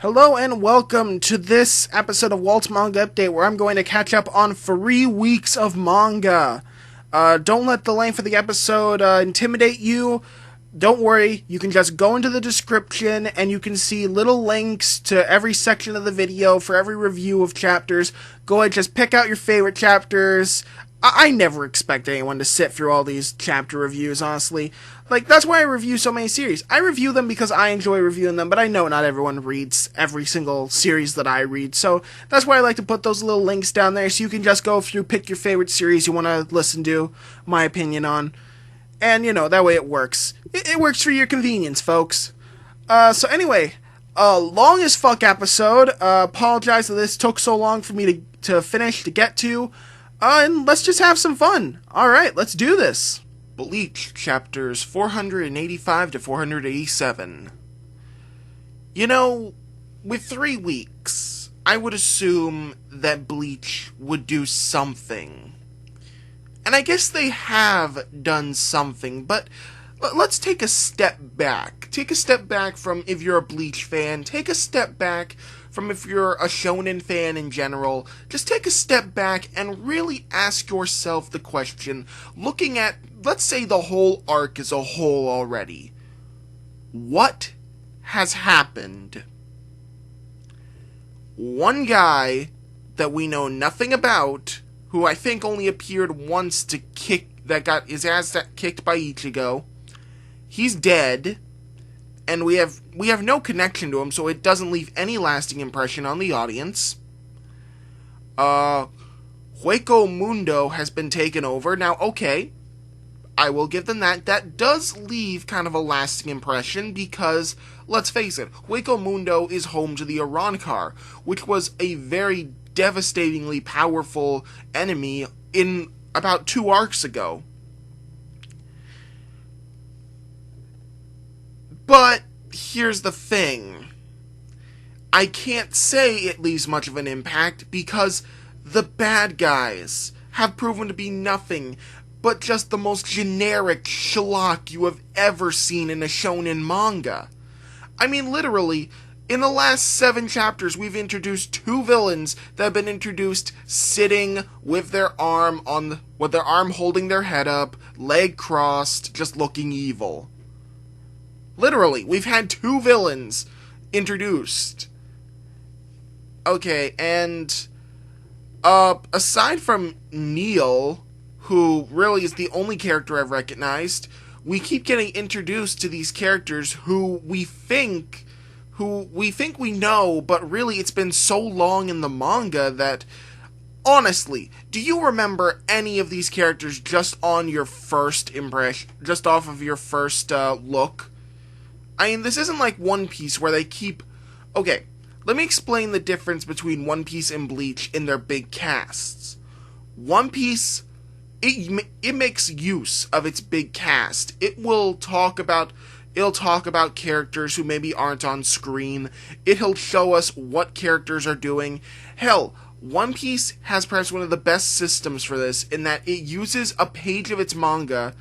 Hello and welcome to this episode of Walt's Manga Update, where I'm going to catch up on 3 weeks of manga. Don't let the length of the episode intimidate you. Don't worry, you can just go into the description and you can see little links to every section of the video for every review of chapters. Go ahead, just pick out your favorite chapters. I never expect anyone to sit through all these chapter reviews, honestly. That's why I review so many series. I review them because I enjoy reviewing them, but I know not everyone reads every single series that I read, so that's why I like to put those little links down there so you can just go through, pick your favorite series you want to listen to, my opinion on, and, that way it works. It works for your convenience, folks. So anyway, long as fuck episode. Apologize that this took so long for me to finish, to get to. And let's just have some fun. Alright, let's do this. Bleach, chapters 485 to 487. With 3 weeks, I would assume that Bleach would do something. And I guess they have done something, but let's take a step back. Take a step back from if you're a Bleach fan. Take a step back from if you're a shonen fan in general. Just take a step back and really ask yourself the question, looking at, let's say, the whole arc as a whole already. What has happened? One guy that we know nothing about, who I think only appeared once that got his ass kicked by Ichigo, he's dead. And we have no connection to him, so it doesn't leave any lasting impression on the audience. Hueco Mundo has been taken over. Now, okay, I will give them that. That does leave kind of a lasting impression because, let's face it, Hueco Mundo is home to the Arrancar, which was a very devastatingly powerful enemy in about 2 arcs ago. But here's the thing. I can't say it leaves much of an impact because the bad guys have proven to be nothing but just the most generic schlock you have ever seen in a shonen manga. I mean, literally, in the last 7 chapters, we've introduced 2 villains that have been introduced sitting with their arm holding their head up, leg crossed, just looking evil. Literally, we've had 2 villains introduced. Okay, and aside from Neil, who really is the only character I've recognized, we keep getting introduced to these characters who we think we know, but really it's been so long in the manga that, honestly, do you remember any of these characters just on your first impression, just off of your first look? I mean, this isn't like One Piece where they keep... Okay, let me explain the difference between One Piece and Bleach in their big casts. One Piece, it makes use of its big cast. It'll talk about characters who maybe aren't on screen. It'll show us what characters are doing. Hell, One Piece has perhaps one of the best systems for this in that it uses a page of its manga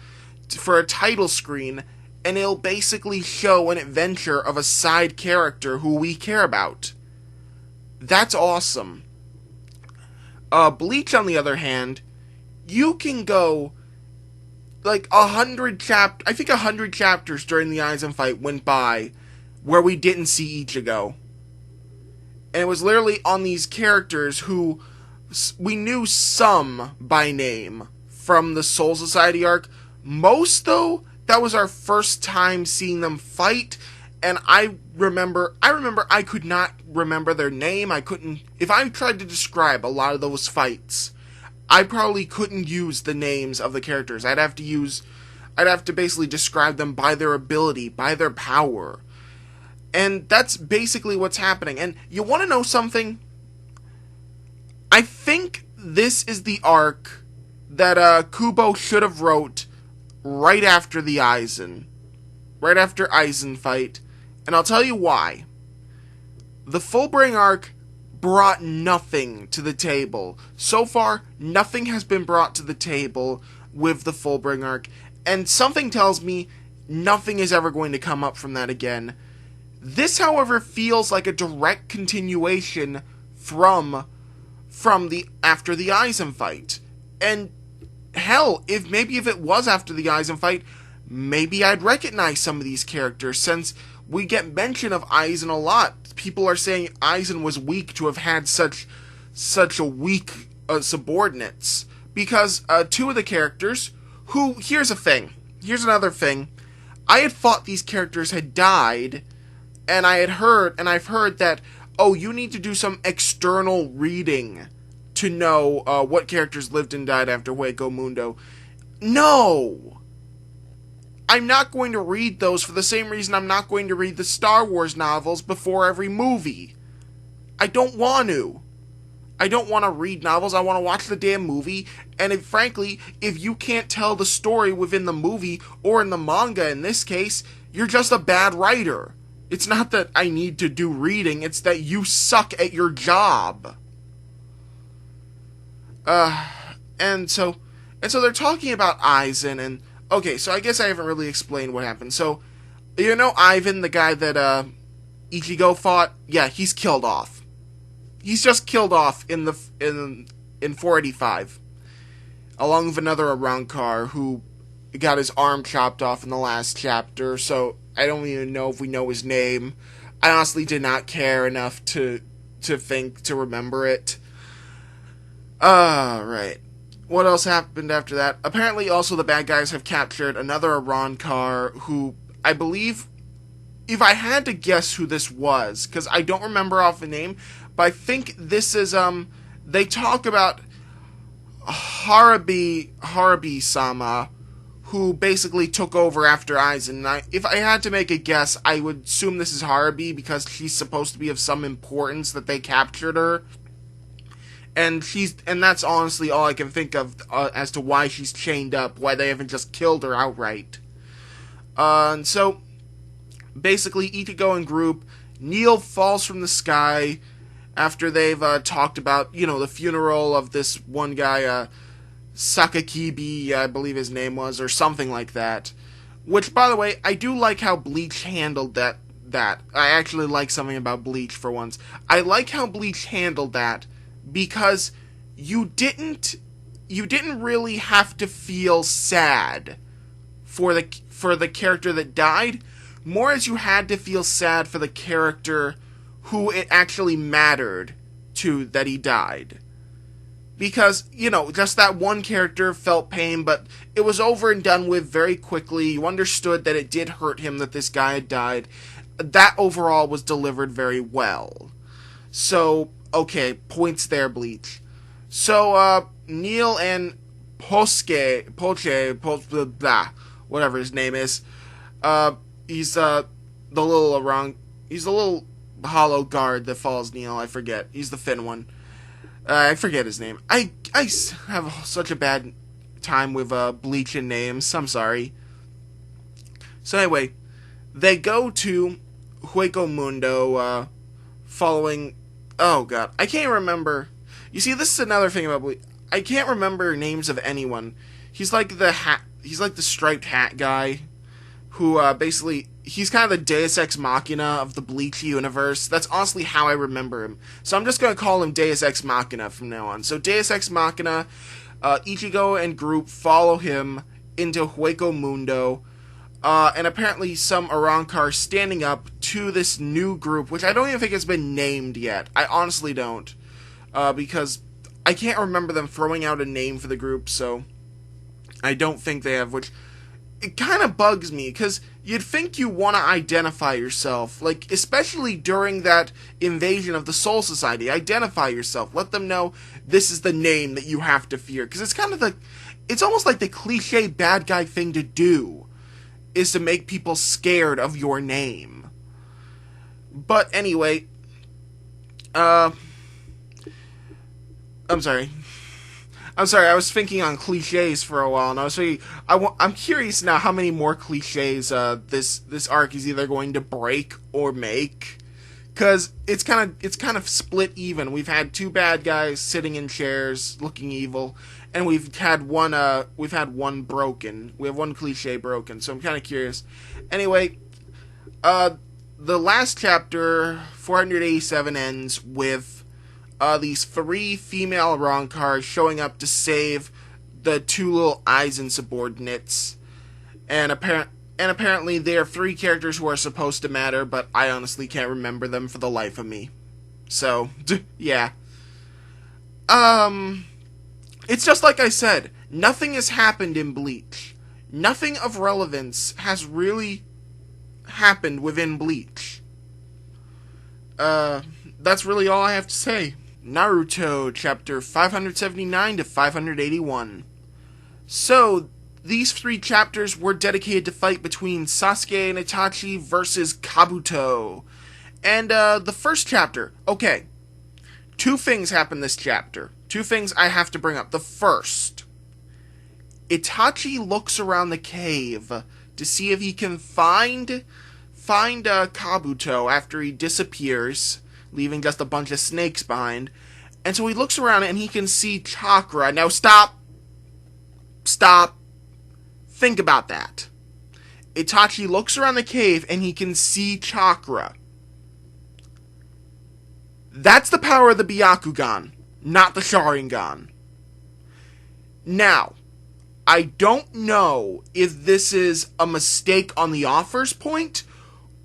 for a title screen, and it'll basically show an adventure of a side character who we care about. That's awesome. Bleach, on the other hand, you can go like 100 chapters during the Aizen fight went by where we didn't see Ichigo. And it was literally on these characters who we knew some by name from the Soul Society arc. Most, though, that was our first time seeing them fight, and I remember I could not remember their name. If I tried to describe a lot of those fights, I probably couldn't use the names of the characters. I'd have to basically describe them by their ability, by their power. And that's basically what's happening. And you want to know something? I think this is the arc that Kubo should have wrote right after the Aizen fight, and I'll tell you why. The Fullbring arc brought nothing to the table. So far, nothing has been brought to the table with the Fullbring arc, and something tells me nothing is ever going to come up from that again. This, however, feels like a direct continuation from the after the Aizen fight. And hell, if it was after the Aizen fight, maybe I'd recognize some of these characters, since we get mention of Aizen a lot. People are saying Aizen was weak to have had such a weak subordinates, because two of the characters who, here's another thing, I had thought these characters had died, and I've heard that, oh, you need to do some external reading to know what characters lived and died after Hueco Mundo. No! I'm not going to read those for the same reason I'm not going to read the Star Wars novels before every movie. I don't want to. I don't want to read novels, I want to watch the damn movie, and frankly, if you can't tell the story within the movie, or in the manga in this case, you're just a bad writer. It's not that I need to do reading, it's that you suck at your job. And so they're talking about Aizen, and okay, so I guess I haven't really explained what happened. So, you know Ivan, the guy that Ichigo fought? Yeah, he's killed off. He's just killed off in 485, along with another Arrancar who got his arm chopped off in the last chapter. So I don't even know if we know his name. I honestly did not care enough to remember it. Right. What else happened after that? Apparently, also the bad guys have captured another Arrancar who, I believe, if I had to guess who this was, because I don't remember off the name, but I think this is, they talk about Harabi-sama, who basically took over after Aizen. And if I had to make a guess, I would assume this is Harabi, because she's supposed to be of some importance that they captured her. And that's honestly all I can think of as to why she's chained up, why they haven't just killed her outright. And so, basically, Ichigo and group, Neil falls from the sky after they've talked about, the funeral of this one guy, Sakakibi, I believe his name was, or something like that. Which, by the way, I do like how Bleach handled that. I actually like something about Bleach for once. I like how Bleach handled that, because you didn't really have to feel sad for the character that died, more as you had to feel sad for the character who it actually mattered to that he died. Because, just that one character felt pain, but it was over and done with very quickly. You understood that it did hurt him that this guy had died. That overall was delivered very well. So, okay, points there, Bleach. So, Neil and Poche, blah, whatever his name is, he's the little hollow guard that follows Neil, I forget. He's the thin one. I forget his name. I have such a bad time with Bleach and names, I'm sorry. So anyway, they go to Hueco Mundo, following... Oh god, I can't remember. You see, this is another thing about Bleach. I can't remember names of anyone. He's like the striped hat guy, who basically, he's kind of the Deus Ex Machina of the Bleach universe. That's honestly how I remember him. So I'm just going to call him Deus Ex Machina from now on. So Deus Ex Machina, Ichigo and group follow him into Hueco Mundo, and apparently some Arrancar standing up to this new group, which I don't even think has been named yet. I honestly don't, because I can't remember them throwing out a name for the group, so I don't think they have, which it kind of bugs me, because you'd think you want to identify yourself, like, especially during that invasion of the Soul Society. Identify yourself. Let them know this is the name that you have to fear, because it's kind of it's almost like the cliche bad guy thing to do, is to make people scared of your name. But anyway, I'm sorry, I was thinking on cliches for a while, and I was thinking, I'm curious now how many more cliches this arc is either going to break or make, because it's kind of split even. We've had two bad guys sitting in chairs looking evil, and we've had one broken. We have one cliche broken, so I'm kind of curious. Anyway, the last chapter, 487, ends with these 3 female Ronkars showing up to save the 2 little Aizen subordinates. And apparently they are 3 characters who are supposed to matter, but I honestly can't remember them for the life of me. So, yeah. It's just like I said, nothing has happened in Bleach. Nothing of relevance has really happened within Bleach. That's really all I have to say. Naruto, chapter 579 to 581. So, these 3 chapters were dedicated to fight between Sasuke and Itachi versus Kabuto. And, the first chapter, okay. 2 things happen this chapter. 2 things I have to bring up. The first, Itachi looks around the cave to see if he can find Kabuto after he disappears, leaving just a bunch of snakes behind. And so he looks around and he can see chakra. Now stop. Think about that. Itachi looks around the cave and he can see chakra. That's the power of the Byakugan, not the Sharingan. Now, I don't know if this is a mistake on the author's point,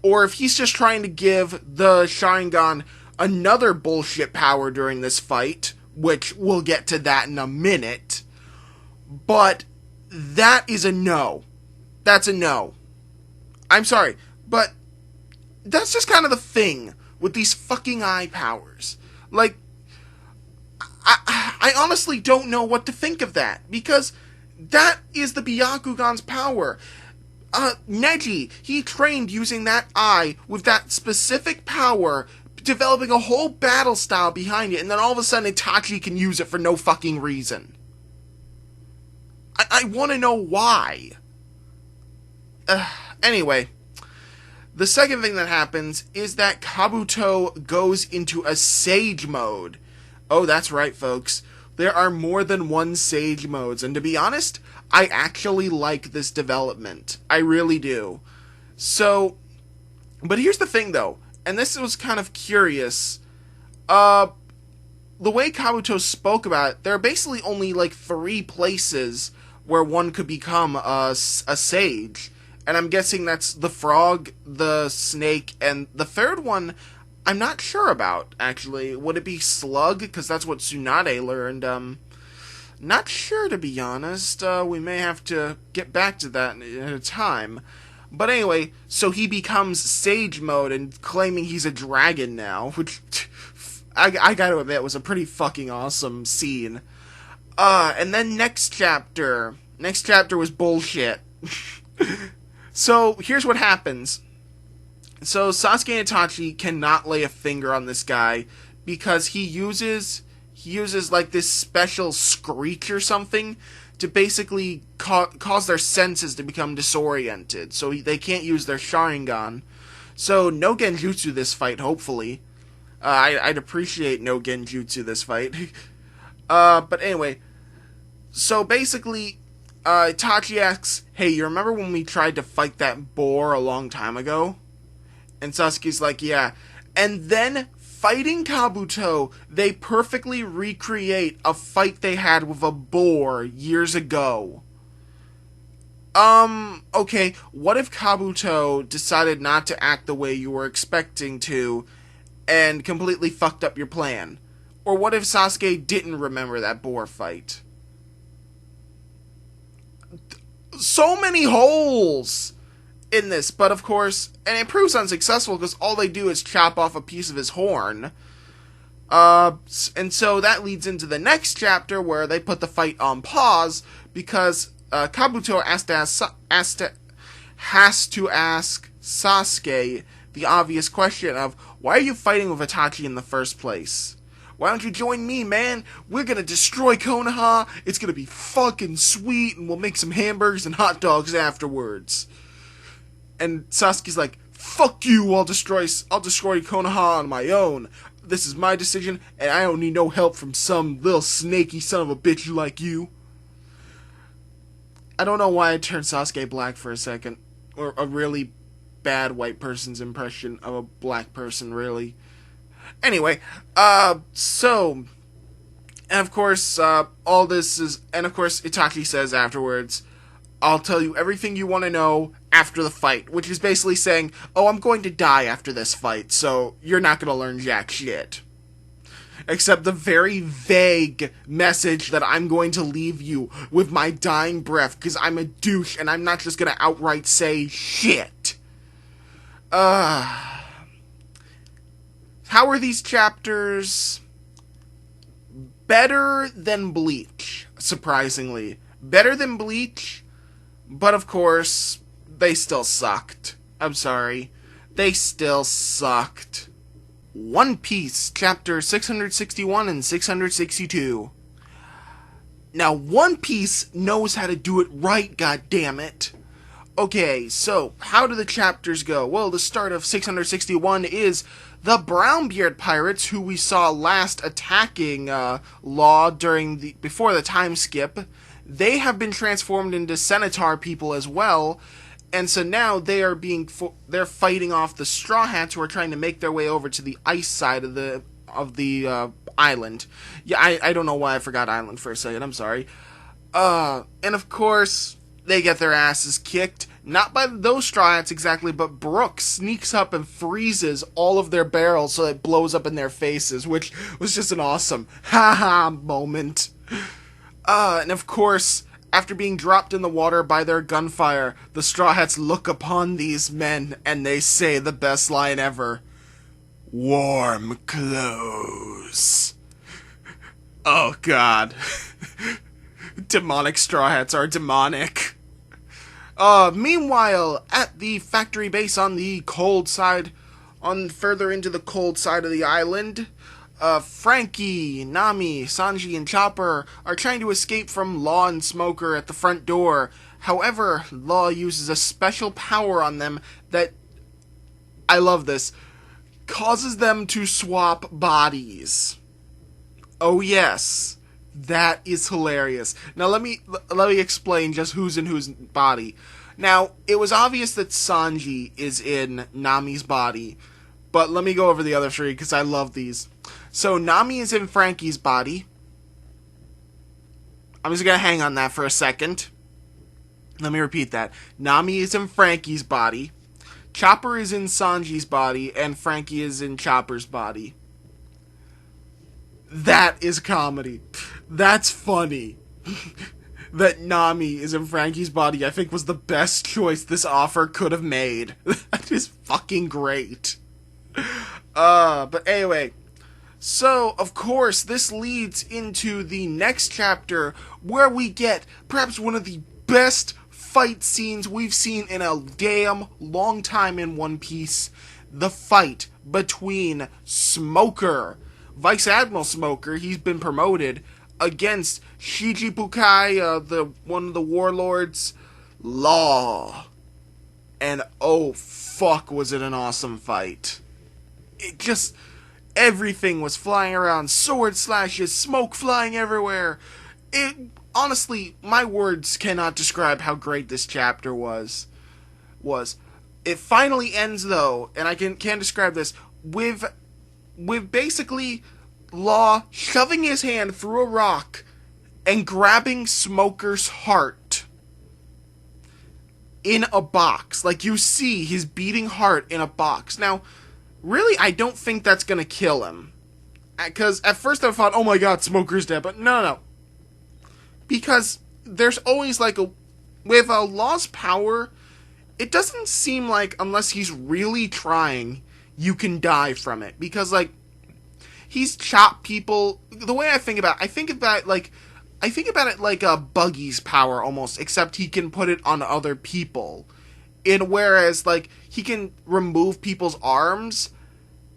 or if he's just trying to give the Sharingan another bullshit power during this fight, which we'll get to that in a minute. But that is a no. That's a no. I'm sorry, but that's just kind of the thing with these fucking eye powers. Like, I honestly don't know what to think of that, because that is the Byakugan's power. Neji, he trained using that eye with that specific power, developing a whole battle style behind it, and then all of a sudden Itachi can use it for no fucking reason. I want to know why. Anyway, the second thing that happens is that Kabuto goes into a Sage mode. Oh, that's right, folks. There are more than one Sage modes, and to be honest, I actually like this development. I really do. So, but here's the thing, though, and this was kind of curious. The way Kabuto spoke about it, there are basically only like 3 places where one could become a sage. And I'm guessing that's the frog, the snake, and the third one I'm not sure about, actually. Would it be Slug? Because that's what Tsunade learned. Not sure, to be honest. We may have to get back to that in a time. But anyway, so he becomes Sage mode and claiming he's a dragon now, which I gotta admit was a pretty fucking awesome scene. And then next chapter was bullshit. So, here's what happens. So, Sasuke and Itachi cannot lay a finger on this guy because he uses like this special screech or something to basically cause their senses to become disoriented. So, they can't use their Sharingan. So, no Genjutsu this fight, hopefully. I'd appreciate no Genjutsu this fight. But anyway, so basically, Itachi asks, hey, you remember when we tried to fight that boar a long time ago? And Sasuke's like, yeah. And then, fighting Kabuto, they perfectly recreate a fight they had with a boar years ago. Okay, what if Kabuto decided not to act the way you were expecting to, and completely fucked up your plan? Or what if Sasuke didn't remember that boar fight? So many holes in this, but of course, and it proves unsuccessful because all they do is chop off a piece of his horn. And so that leads into the next chapter where they put the fight on pause because Kabuto has to ask Sasuke the obvious question of, why are you fighting with Itachi in the first place? Why don't you join me, man? We're gonna destroy Konoha. It's gonna be fucking sweet, and we'll make some hamburgers and hot dogs afterwards. And Sasuke's like, fuck you, I'll destroy Konoha on my own. This is my decision, and I don't need no help from some little snaky son of a bitch like you. I don't know why I turned Sasuke black for a second. Or a really bad white person's impression of a black person, really. Anyway, so, and of course, all this is, and of course, Itachi says afterwards, I'll tell you everything you want to know after the fight, which is basically saying, oh, I'm going to die after this fight, so you're not going to learn jack shit. Except the very vague message that I'm going to leave you with my dying breath, because I'm a douche, and I'm not just going to outright say shit. How are these chapters? Better than Bleach, surprisingly. Better than Bleach, but of course, they still sucked. I'm sorry. They still sucked. One Piece, chapter 661 and 662. Now, One Piece knows how to do it right, goddammit. Okay, so, how do the chapters go? Well, the start of 661 is the Brownbeard pirates, who we saw last attacking Law before the time skip. They have been transformed into Centaur people as well, and so now they're fighting off the Straw Hats, who are trying to make their way over to the ice side of the island. Yeah, I don't know why I forgot island for a second. I'm sorry. And of course, they get their asses kicked. Not by those Straw Hats exactly, but Brook sneaks up and freezes all of their barrels so it blows up in their faces, which was just an awesome haha moment. And of course, after being dropped in the water by their gunfire, the Straw Hats look upon these men and they say the best line ever. Warm clothes. Oh god. Demonic Straw Hats are demonic. Meanwhile, at the factory base on the cold side, further into the cold side of the island, Frankie, Nami, Sanji, and Chopper are trying to escape from Law and Smoker at the front door. However, Law uses a special power on them that, I love this, causes them to swap bodies. Oh yes, that is hilarious. Now let me explain just who's in whose body. Now, it was obvious that Sanji is in Nami's body, but let me go over the other three because I love these. So, Nami is in Frankie's body. I'm just going to hang on that for a second. Let me repeat that. Nami is in Frankie's body. Chopper is in Sanji's body. And Frankie is in Chopper's body. That is comedy. That's funny. That Nami is in Frankie's body, I think, was the best choice this author could have made. That is fucking great. But anyway, so, of course, this leads into the next chapter, where we get perhaps one of the best fight scenes we've seen in a damn long time in One Piece. The fight between Smoker, Vice Admiral Smoker, he's been promoted, against Shichibukai, one of the warlords, Law. And oh fuck, was it an awesome fight. It just, everything was flying around, sword slashes, smoke flying everywhere. It, honestly, my words cannot describe how great this chapter was. It finally ends though, and I can't describe this, with basically Law shoving his hand through a rock and grabbing Smoker's heart in a box. Like, you see his beating heart in a box. Now, really, I don't think that's gonna kill him. Because at first I thought, oh my god, Smoker's dead. But no. Because there's always with a Law's power, it doesn't seem like, unless he's really trying, you can die from it. Because, he's chopped people. The way I think about it like a Buggy's power almost, except he can put it on other people. Whereas, he can remove people's arms.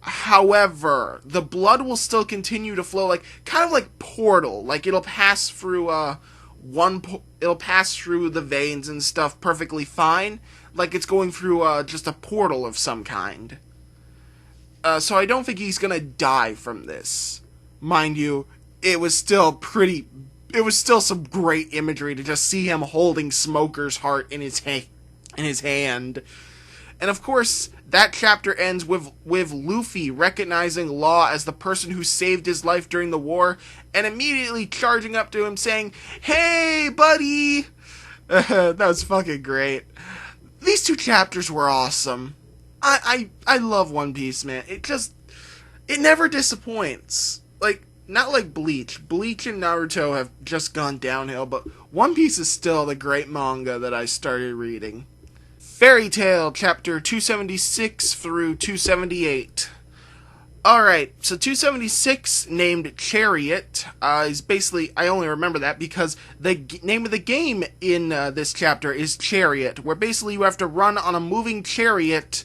However, the blood will still continue to flow, kind of like Portal. It'll pass through, it'll pass through the veins and stuff perfectly fine. Like it's going through, just a portal of some kind. So I don't think he's gonna die from this. Mind you, it was still some great imagery to just see him holding Smoker's heart in his hand. And of course, that chapter ends with Luffy recognizing Law as the person who saved his life during the war, and immediately charging up to him saying, "Hey, buddy!" That was fucking great. These 2 chapters were awesome. I love One Piece, man. It never disappoints. Like, not like Bleach. Bleach and Naruto have just gone downhill, but One Piece is still the great manga that I started reading. Fairy Tail, chapter 276 through 278. Alright, so 276, named Chariot, is basically, I only remember that because the name of the game in this chapter is Chariot, where basically you have to run on a moving chariot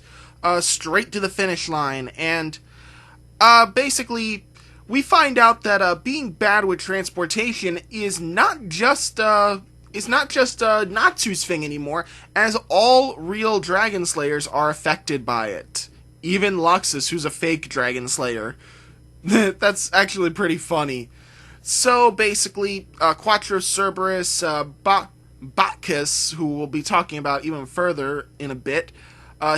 straight to the finish line, and basically we find out that being bad with transportation is not just Natsu's thing anymore, as all real Dragon Slayers are affected by it. Even Luxus, who's a fake Dragon Slayer. That's actually pretty funny. So basically, Quattro Cerberus, Bacchus, who we'll be talking about even further in a bit,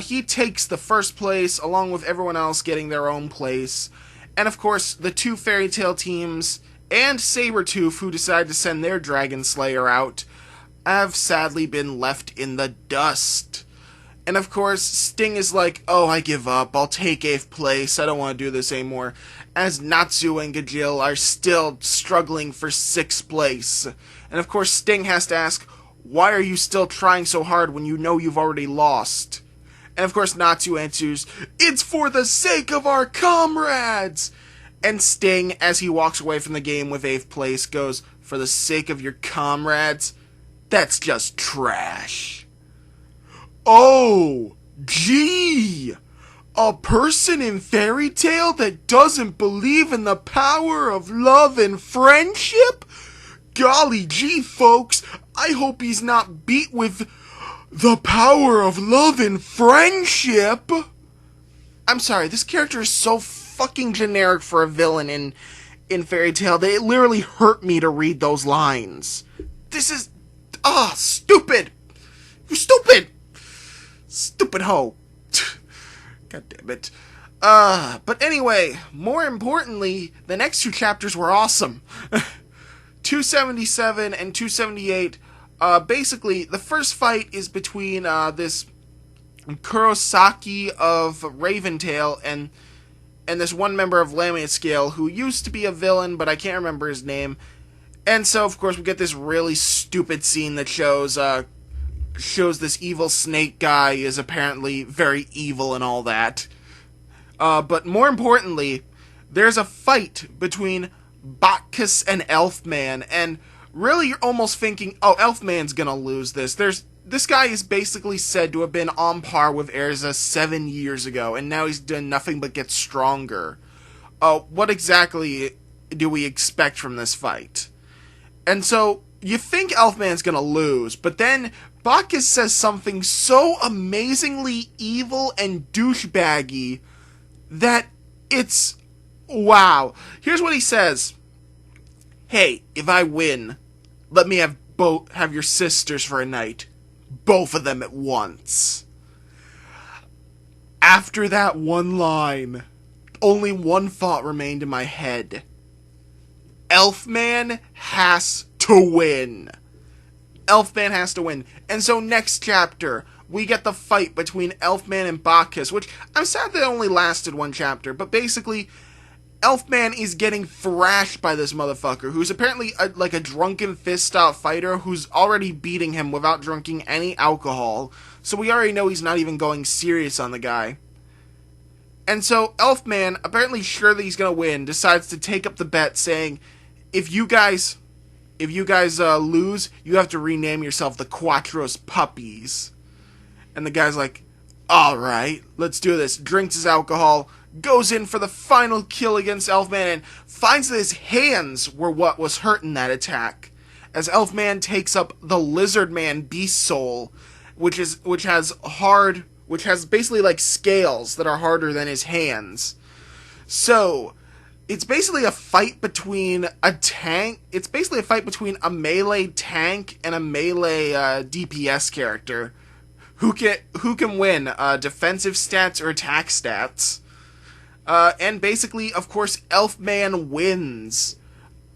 he takes the first place, along with everyone else getting their own place. And of course, the 2 Fairy Tail teams, and Sabretooth, who decided to send their Dragon Slayer out, have sadly been left in the dust. And of course, Sting is like, "Oh, I give up. I'll take 8th place. I don't want to do this anymore." As Natsu and Gajil are still struggling for 6th place. And of course, Sting has to ask, "Why are you still trying so hard when you know you've already lost?" And of course, Natsu answers, "It's for the sake of our comrades!" And Sting, as he walks away from the game with 8th place, goes, "For the sake of your comrades? That's just trash." Oh, gee! A person in Fairy Tail that doesn't believe in the power of love and friendship? Golly gee, folks, I hope he's not beat with the power of love and friendship. I'm sorry, this character is so fucking generic for a villain in Fairy Tail that it literally hurt me to read those lines. This is, stupid! You stupid! Stupid hoe. God damn it. But anyway, more importantly, the next 2 chapters were awesome. 277 and 278, basically, the first fight is between, this Kurosaki of Raventail and this one member of Lamia Scale who used to be a villain, but I can't remember his name. And so, of course, we get this really stupid scene that shows this evil snake guy is apparently very evil and all that. But more importantly, there's a fight between Bacchus and Elfman, and really you're almost thinking, oh, Elfman's gonna lose this. This guy is basically said to have been on par with Erza 7 years ago, and now he's done nothing but get stronger. What exactly do we expect from this fight? And so, you think Elfman's gonna lose, but then Bacchus says something so amazingly evil and douchebaggy that it's wow. Here's what he says. "Hey, if I win, let me have your sisters for a night. Both of them at once." After that one line, only one thought remained in my head. Elfman has to win. Elfman has to win. And so next chapter, we get the fight between Elfman and Bacchus, which I'm sad that only lasted 1 chapter, but basically, Elfman is getting thrashed by this motherfucker, who's apparently like a drunken fist-style fighter who's already beating him without drinking any alcohol, so we already know he's not even going serious on the guy. And so Elfman, apparently sure that he's gonna win, decides to take up the bet, saying, if you guys lose, you have to rename yourself the Quattro's Puppies. And the guy's like, alright, let's do this. Drinks his alcohol, goes in for the final kill against Elfman, and finds that his hands were what was hurting that attack. As Elfman takes up the Lizard Man Beast Soul, which has basically like scales that are harder than his hands. So, it's basically a fight between a tank. It's basically a fight between a melee tank and a melee DPS character. who can win, defensive stats or attack stats. And basically, of course, Elfman wins.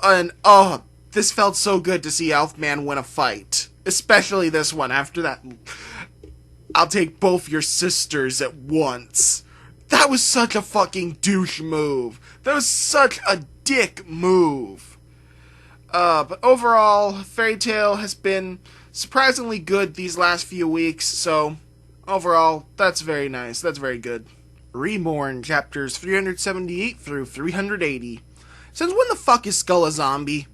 And, oh, this felt so good to see Elfman win a fight. Especially this one, after that. I'll take both your sisters at once. That was such a fucking douche move. That was such a dick move. But overall, Fairy Tail has been surprisingly good these last few weeks, so overall, that's very nice. That's very good. Reborn, chapters 378 through 380. Since when the fuck is Skull a zombie?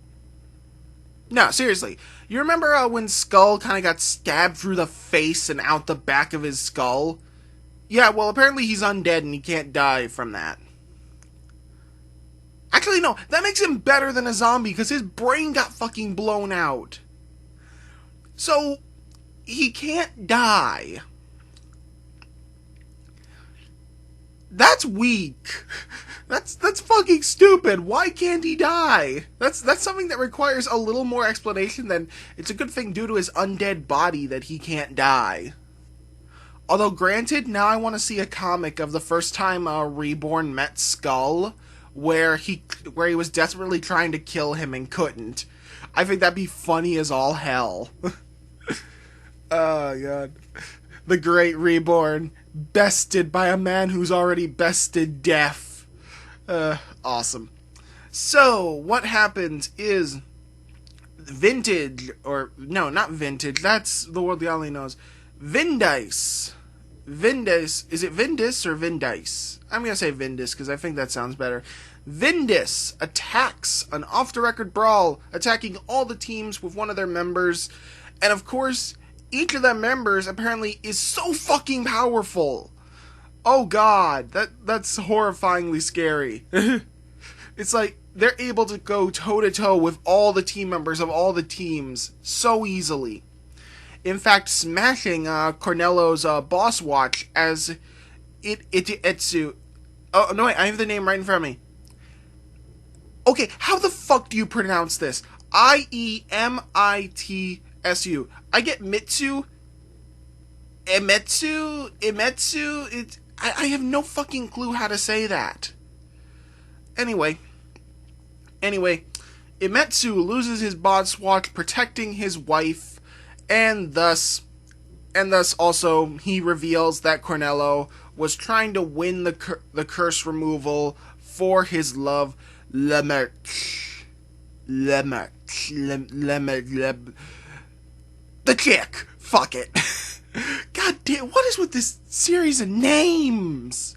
No, seriously. You remember when Skull kind of got stabbed through the face and out the back of his skull? Yeah, well, apparently he's undead and he can't die from that. Actually, no, that makes him better than a zombie because his brain got fucking blown out. So, he can't die. That's weak. That's fucking stupid. Why can't he die? That's something that requires a little more explanation than it's a good thing due to his undead body that he can't die. Although granted, now I want to see a comic of the first time Reborn met Skull, where he was desperately trying to kill him and couldn't. I think that'd be funny as all hell. Oh god. The Great Reborn, bested by a man who's already bested death. Awesome. So, what happens is Vintage, or no, not Vintage, that's the word the only knows. Vindice, is it Vindis or Vindice? I'm gonna say Vindis because I think that sounds better. Vindis attacks an off-the-record brawl, attacking all the teams with one of their members, and of course, each of their members apparently is so fucking powerful. Oh god, that's horrifyingly scary. It's like they're able to go toe-to-toe with all the team members of all the teams so easily. In fact, smashing Cornello's boss watch as Itsu. Oh, no, wait, I have the name right in front of me. Okay, how the fuck do you pronounce this? Iemmitsu. I get Mitsu. Emetsu. I have no fucking clue how to say that. Anyway, Emetsu loses his boss watch protecting his wife, and thus also he reveals that Cornello was trying to win the curse removal for his love, the chick. Fuck it. God damn, what is with this series of names?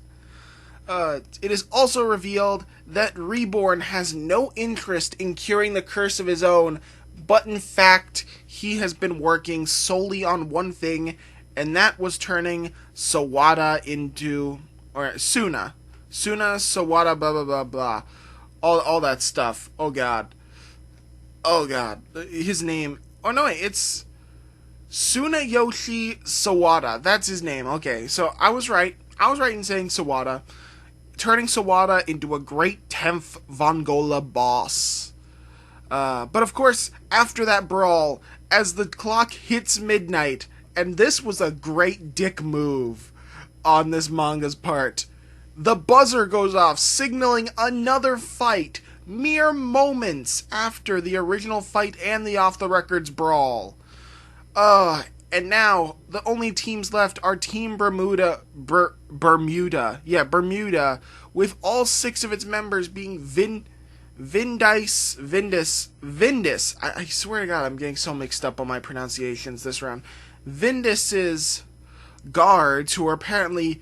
It is also revealed that Reborn has no interest in curing the curse of his own, but in fact, he has been working solely on one thing, and that was turning Sawada into, or Suna, Sawada, blah, blah, blah, blah. All that stuff. Oh god. His name, oh no, it's Tsunayoshi Sawada. That's his name. Okay, so I was right in saying Sawada. Turning Sawada into a great 10th Vongola boss. But of course, after that brawl, as the clock hits midnight, and this was a great dick move on this manga's part, the buzzer goes off, signaling another fight, mere moments after the original fight and the off-the-records brawl. And now, the only teams left are Team Bermuda, with all 6 of its members being Vindis. I swear to God, I'm getting so mixed up on my pronunciations this round. Vindis's guards, who are apparently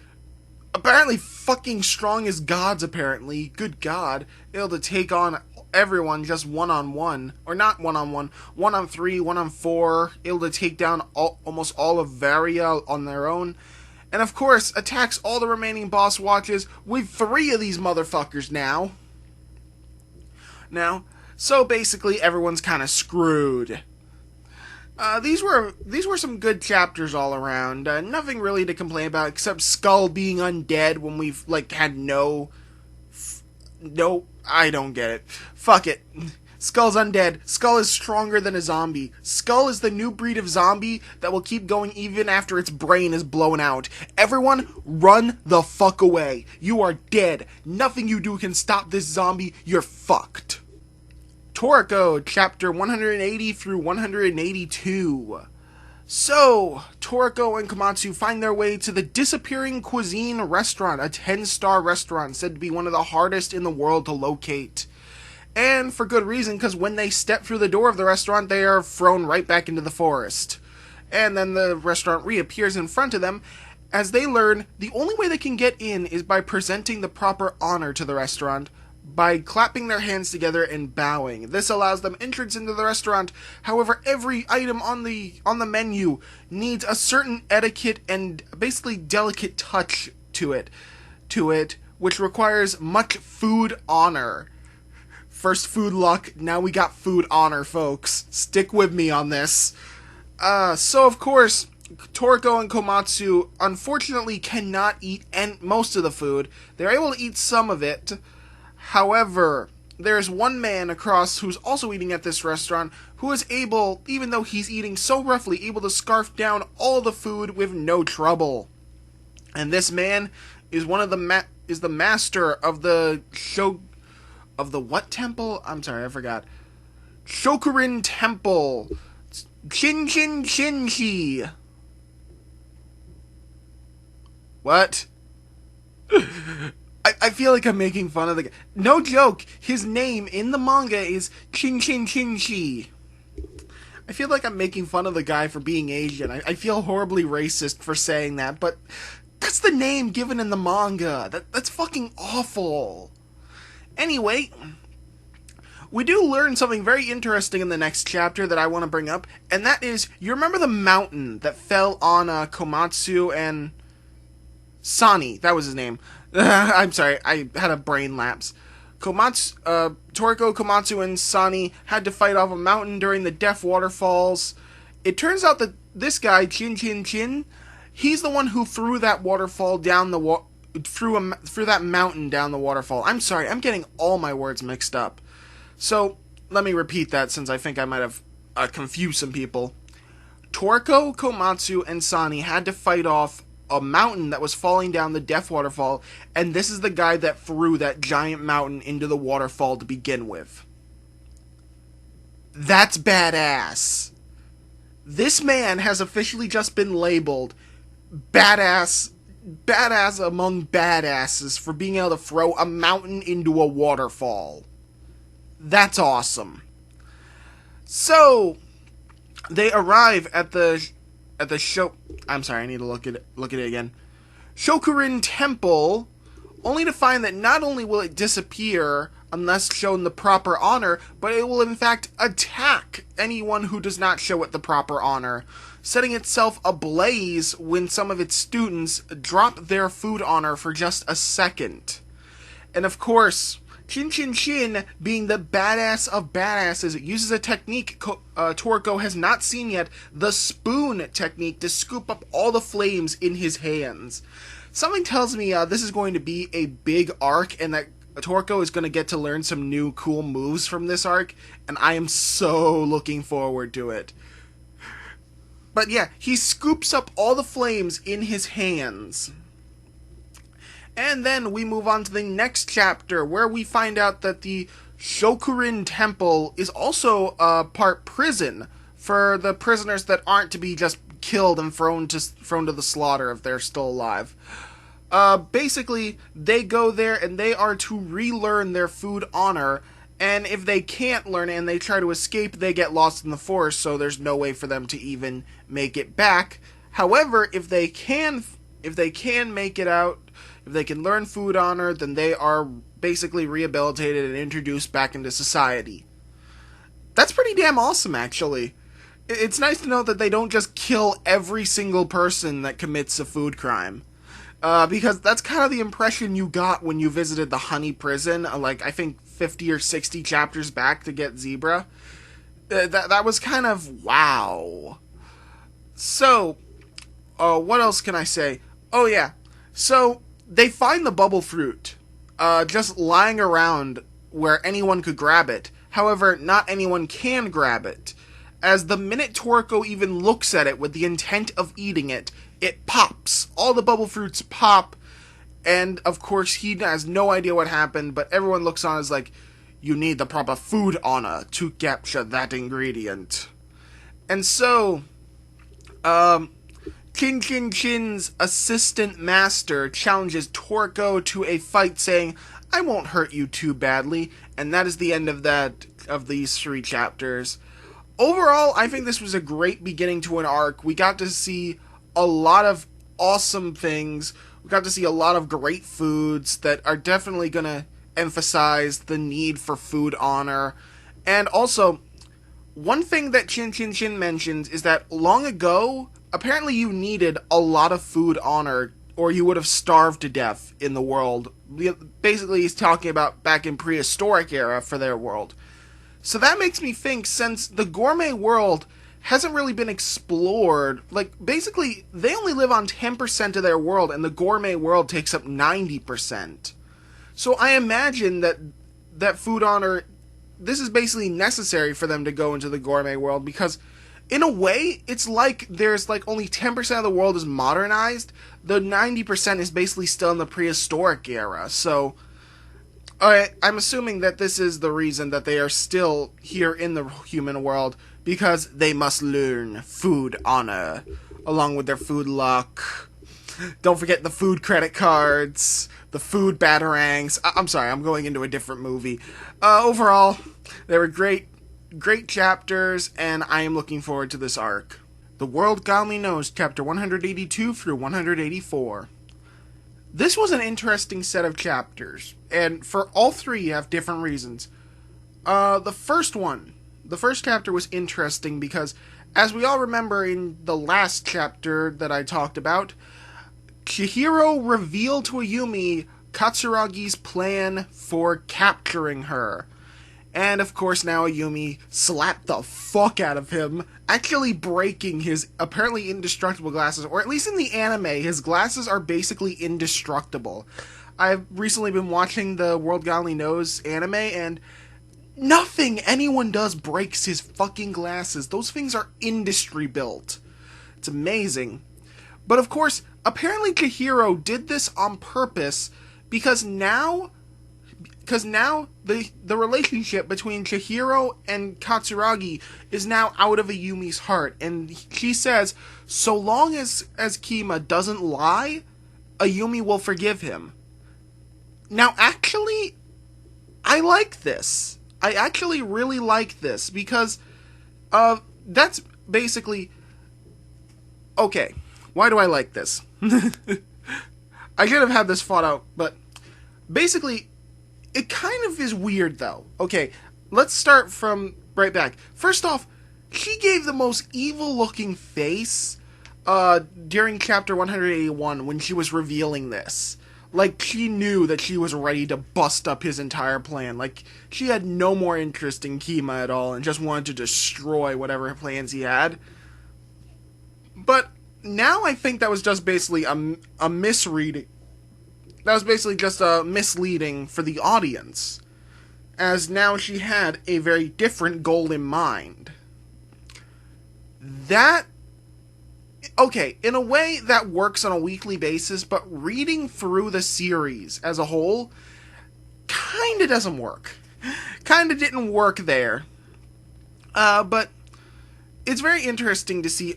fucking strong as gods, apparently. Good God. Able to take on everyone just one-on-one. Or not one-on-one. 1-on-3, 1-on-4. Able to take down almost all of Varia on their own. And of course, attacks all the remaining boss watches with 3 of these motherfuckers now. So basically, everyone's kind of screwed. These were some good chapters all around. Nothing really to complain about except Skull being undead when we've had no. I don't get it. Fuck it. Skull's undead. Skull is stronger than a zombie. Skull is the new breed of zombie that will keep going even after its brain is blown out. Everyone, run the fuck away. You are dead. Nothing you do can stop this zombie. You're fucked. Toriko, chapter 180 through 182. So, Toriko and Komatsu find their way to the Disappearing Cuisine restaurant, a 10-star restaurant said to be one of the hardest in the world to locate. And for good reason, because when they step through the door of the restaurant, they are thrown right back into the forest. And then the restaurant reappears in front of them, as they learn the only way they can get in is by presenting the proper honor to the restaurant, by clapping their hands together and bowing. This allows them entrance into the restaurant. However, every item on the menu needs a certain etiquette and basically delicate touch to it, which requires much food honor. First food luck, now we got food honor, folks. Stick with me on this. So of course, Toriko and Komatsu unfortunately cannot eat most of the food. They're able to eat some of it. However, there is one man across who's also eating at this restaurant who is able, even though he's eating so roughly, able to scarf down all the food with no trouble. And this man is one of the master of the of the what temple? I'm sorry, I forgot. Shokurin Temple. Shinshi. What? I feel like I'm making fun of the guy. No joke, his name in the manga is Shinshi. I feel like I'm making fun of the guy for being Asian. I feel horribly racist for saying that, but that's the name given in the manga. That's fucking awful. Anyway, we do learn something very interesting in the next chapter that I want to bring up, and that is, you remember the mountain that fell on Komatsu and Sani? That was his name. I'm sorry, I had a brain lapse. Toriko, Komatsu, and Sani had to fight off a mountain during the Death Waterfalls. It turns out that this guy, Chin, he's the one who threw that waterfall down the threw that mountain down the waterfall. I'm sorry, I'm getting all my words mixed up. So, let me repeat that since I think I might have confused some people. Toriko, Komatsu, and Sani had to fight off a mountain that was falling down the Death Waterfall, and this is the guy that threw that giant mountain into the waterfall to begin with. That's badass. This man has officially just been labeled badass among badasses for being able to throw a mountain into a waterfall. That's awesome. So, they arrive at the I'm sorry, I need to look at it again. Shokurin Temple, only to find that not only will it disappear unless shown the proper honor, but it will in fact attack anyone who does not show it the proper honor, setting itself ablaze when some of its students drop their food honor for just a second. And of course, Chin, being the badass of badasses, uses a technique Toriko has not seen yet, the spoon technique, to scoop up all the flames in his hands. Something tells me this is going to be a big arc, and that Toriko is going to get to learn some new cool moves from this arc, and I am so looking forward to it. But yeah, he scoops up all the flames in his hands. And then we move on to the next chapter, where we find out that the Shokurin Temple is also part prison for the prisoners that aren't to be just killed and thrown to the slaughter if they're still alive. Basically, they go there and they are to relearn their food honor, and if they can't learn it and they try to escape, they get lost in the forest, so there's no way for them to even make it back. However, if they can make it out, if they can learn food honor, then they are basically rehabilitated and introduced back into society. That's pretty damn awesome, actually. It's nice to know that they don't just kill every single person that commits a food crime. Because that's kind of the impression you got when you visited the Honey Prison, like, I think 50 or 60 chapters back to get Zebra. That was kind of wow. So, what else can I say? Oh yeah, so they find the bubble fruit, just lying around where anyone could grab it. However, not anyone can grab it, as the minute Toriko even looks at it with the intent of eating it, it pops. All the bubble fruits pop, and of course he has no idea what happened, but everyone looks on as like, you need the proper food honor to capture that ingredient. And so, Chin Chin Chin's assistant master challenges Toriko to a fight, saying, I won't hurt you too badly, and that is the end of these 3 chapters. Overall, I think this was a great beginning to an arc. We got to see a lot of awesome things. We got to see a lot of great foods that are definitely going to emphasize the need for food honor. And also, one thing that Chin Chin Chin mentions is that long ago, apparently you needed a lot of food honor or you would have starved to death in the world. Basically, he's talking about back in prehistoric era for their world. So that makes me think, since the gourmet world hasn't really been explored, like, basically, they only live on 10% of their world, and the gourmet world takes up 90%. So I imagine that food honor, this is basically necessary for them to go into the gourmet world, because in a way, it's like there's like only 10% of the world is modernized. The 90% is basically still in the prehistoric era. So, I'm assuming that this is the reason that they are still here in the human world, because they must learn food honor, along with their food luck. Don't forget the food credit cards, the food batarangs. I'm sorry, I'm going into a different movie. Overall, they were great chapters, and I am looking forward to this arc. The World God Only Knows, chapter 182 through 184. This was an interesting set of chapters, and for all 3 you have different reasons. The first chapter was interesting because, as we all remember in the last chapter that I talked about, Chihiro revealed to Ayumi Katsuragi's plan for capturing her. And of course now Ayumi slapped the fuck out of him, actually breaking his apparently indestructible glasses, or at least in the anime, his glasses are basically indestructible. I've recently been watching the World God Only Knows anime, and nothing anyone does breaks his fucking glasses. Those things are industry built. It's amazing. But of course, apparently Chihiro did this on purpose, because now the relationship between Chihiro and Katsuragi is now out of Ayumi's heart, and she says, so long as Kima doesn't lie, Ayumi will forgive him. Now, actually, I like this. I actually really like this, because that's basically... Okay, why do I like this? I should have had this fought out, but basically... It kind of is weird, though. Okay, let's start from right back. First off, she gave the most evil-looking face during chapter 181 when she was revealing this. Like, she knew that she was ready to bust up his entire plan. Like, she had no more interest in Kima at all and just wanted to destroy whatever plans he had. But now I think that was just basically a misreading. That was basically just misleading for the audience, as now she had a very different goal in mind. Okay, in a way that works on a weekly basis, but reading through the series as a whole kinda doesn't work. Kinda didn't work there. But it's very interesting to see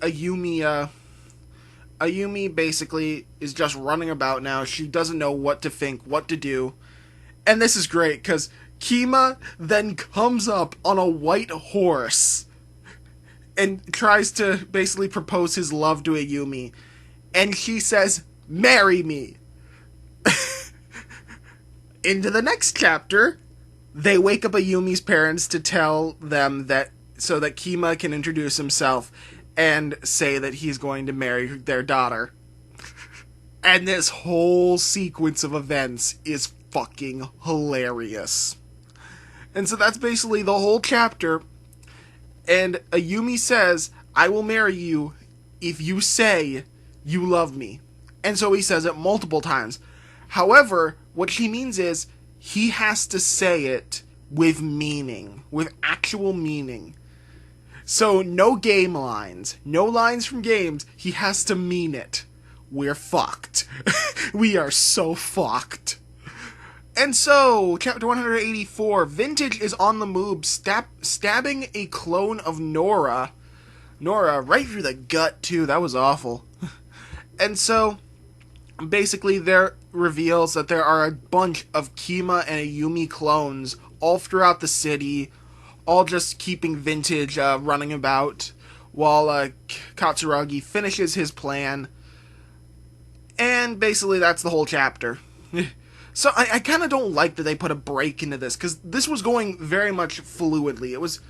Ayumi basically is just running about now. She doesn't know what to think, what to do. And this is great, because Kima then comes up on a white horse and tries to basically propose his love to Ayumi. And she says, marry me. Into the next chapter, they wake up Ayumi's parents to tell them that, so that Kima can introduce himself and say that he's going to marry their daughter. And this whole sequence of events is fucking hilarious. And so that's basically the whole chapter. And Ayumi says, I will marry you if you say you love me. And so he says it multiple times. However, what she means is, he has to say it with meaning, with actual meaning. So no game lines, no lines from games. He has to mean it. We're fucked. We are so fucked. And so, chapter 184, Vintage is on the move, stabbing a clone of Nora. Nora right through the gut, too. That was awful. And so, basically, there reveals that there are a bunch of Kima and Ayumi clones all throughout the city, all just keeping Vintage running about, while Katsuragi finishes his plan. And basically, that's the whole chapter. So I kind of don't like that they put a break into this, because this was going very much fluidly. It was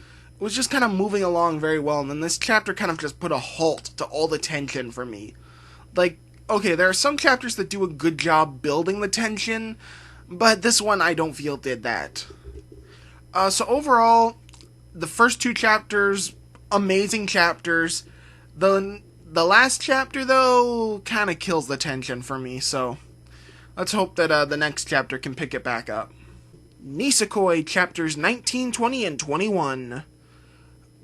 just kind of moving along very well, and then this chapter kind of just put a halt to all the tension for me. Like, okay, there are some chapters that do a good job building the tension, but this one I don't feel did that. So overall, the first two chapters, amazing chapters. The last chapter, though, kind of kills the tension for me, so let's hope that the next chapter can pick it back up. Nisekoi, chapters 19, 20, and 21.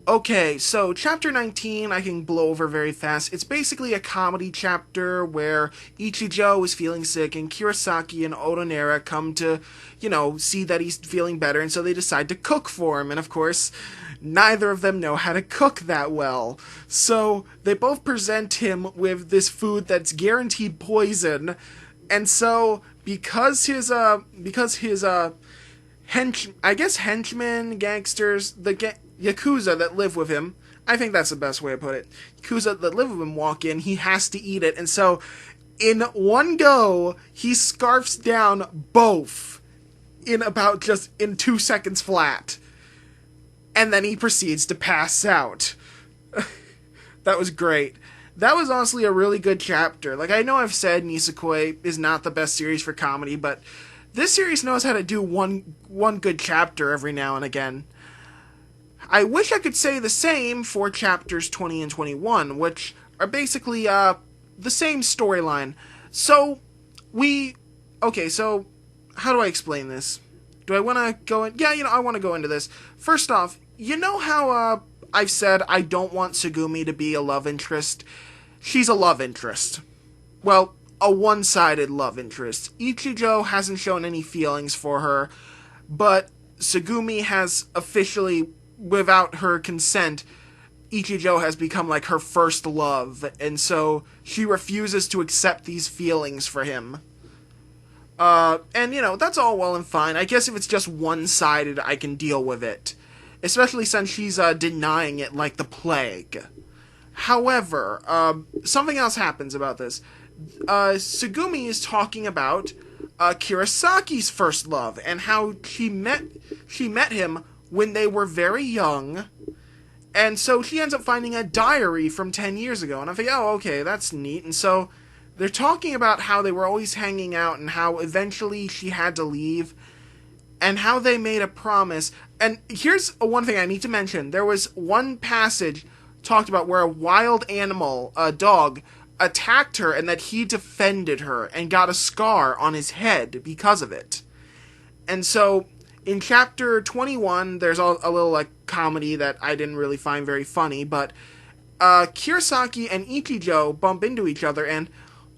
Okay, so chapter 19 I can blow over very fast. It's basically a comedy chapter where Ichijo is feeling sick and Kurosaki and Odonera come to, see that he's feeling better, and so they decide to cook for him. And of course, neither of them know how to cook that well. So they both present him with this food that's guaranteed poison. And so because his henchmen, gangsters, the Yakuza that live with him, I think that's the best way to put it, Yakuza that live with him walk in, he has to eat it, and so in one go, he scarfs down both in 2 seconds flat. And then he proceeds to pass out. That was great. That was honestly a really good chapter. Like, I know I've said Nisekoi is not the best series for comedy, but this series knows how to do one good chapter every now and again. I wish I could say the same for chapters 20 and 21, which are basically the same storyline. So, so how do I explain this? Do I want to go in? Yeah, I want to go into this. First off, you know how I've said I don't want Tsugumi to be a love interest? She's a love interest. Well, a one-sided love interest. Ichijo hasn't shown any feelings for her, but Tsugumi has officially, without her consent, Ichijo has become like her first love, and so she refuses to accept these feelings for him. And that's all well and fine. I guess if it's just one-sided, I can deal with it. Especially since she's denying it like the plague. However, something else happens about this. Tsugumi is talking about Kurosaki's first love, and how she met him when they were very young, and so she ends up finding a diary from 10 years ago, and I think, oh, okay, that's neat. And so they're talking about how they were always hanging out, and how eventually she had to leave, and how they made a promise. And here's one thing I need to mention. There was one passage talked about where a wild animal, a dog, attacked her, and that he defended her and got a scar on his head because of it. And so in chapter 21, there's a little comedy that I didn't really find very funny, but Kurosaki and Ichijo bump into each other, and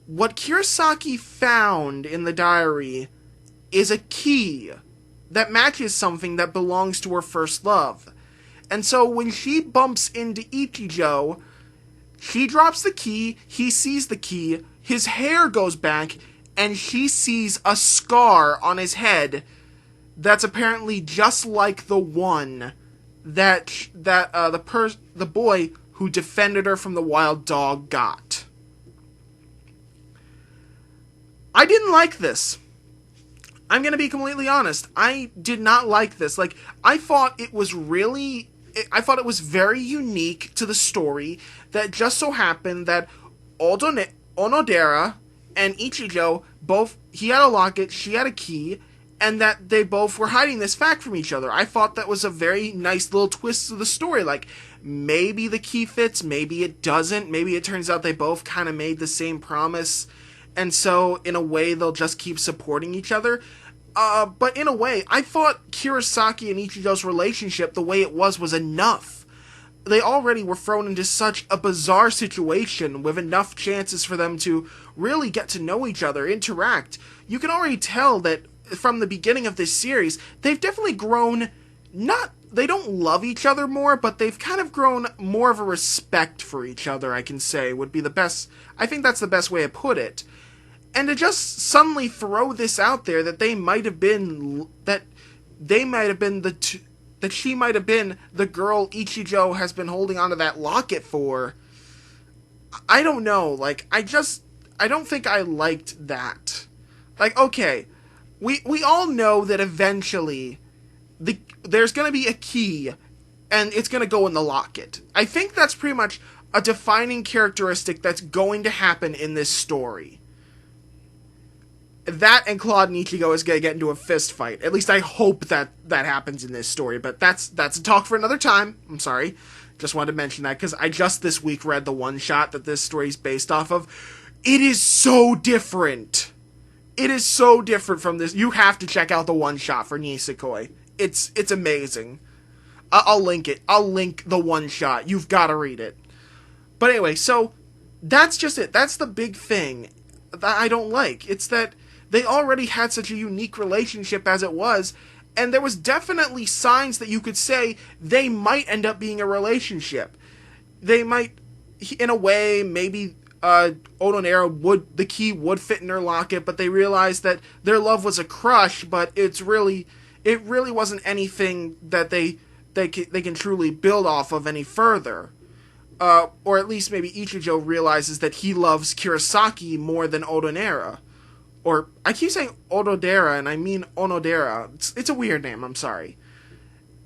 what Kurosaki found in the diary is a key that matches something that belongs to her first love. And so when she bumps into Ichijo, she drops the key, he sees the key, his hair goes back, and she sees a scar on his head that's apparently just like the one that the boy who defended her from the wild dog got. I didn't like this. I'm going to be completely honest. I did not like this. I thought it was very unique to the story, that just so happened that Onodera and Ichijo both, he had a locket, she had a key, and that they both were hiding this fact from each other. I thought that was a very nice little twist to the story. Maybe the key fits, maybe it doesn't, maybe it turns out they both kind of made the same promise, and so in a way they'll just keep supporting each other. But in a way, I thought Kurosaki and Ichijo's relationship, the way it was enough. They already were thrown into such a bizarre situation with enough chances for them to really get to know each other, interact. You can already tell that from the beginning of this series, they've definitely grown, they don't love each other more, but they've kind of grown more of a respect for each other, I can say, would be the best, I think that's the best way to put it. And to just suddenly throw this out there that she might have been the girl Ichijo has been holding onto that locket for, I don't know, like, I don't think I liked that. Like, okay, we all know that eventually there's gonna be a key, and it's gonna go in the locket. I think that's pretty much a defining characteristic that's going to happen in this story. That and Claude and Ichigo is going to get into a fist fight. At least I hope that happens in this story, but that's a talk for another time. I'm sorry. Just wanted to mention that, because I just this week read the one-shot that this story is based off of. It is so different. It is so different from this. You have to check out the one-shot for Nisekoi. It's amazing. I'll link it. I'll link the one-shot. You've got to read it. But anyway, so that's just it. That's the big thing that I don't like. It's that they already had such a unique relationship as it was, and there was definitely signs that you could say they might end up being a relationship. They might, in a way, maybe Odonera the key would fit in her locket, but they realized that their love was a crush, but it really wasn't anything that they can truly build off of any further. Or at least maybe Ichijo realizes that he loves Kurosaki more than Odonera. Or, I keep saying Ododera, and I mean Onodera. It's a weird name, I'm sorry.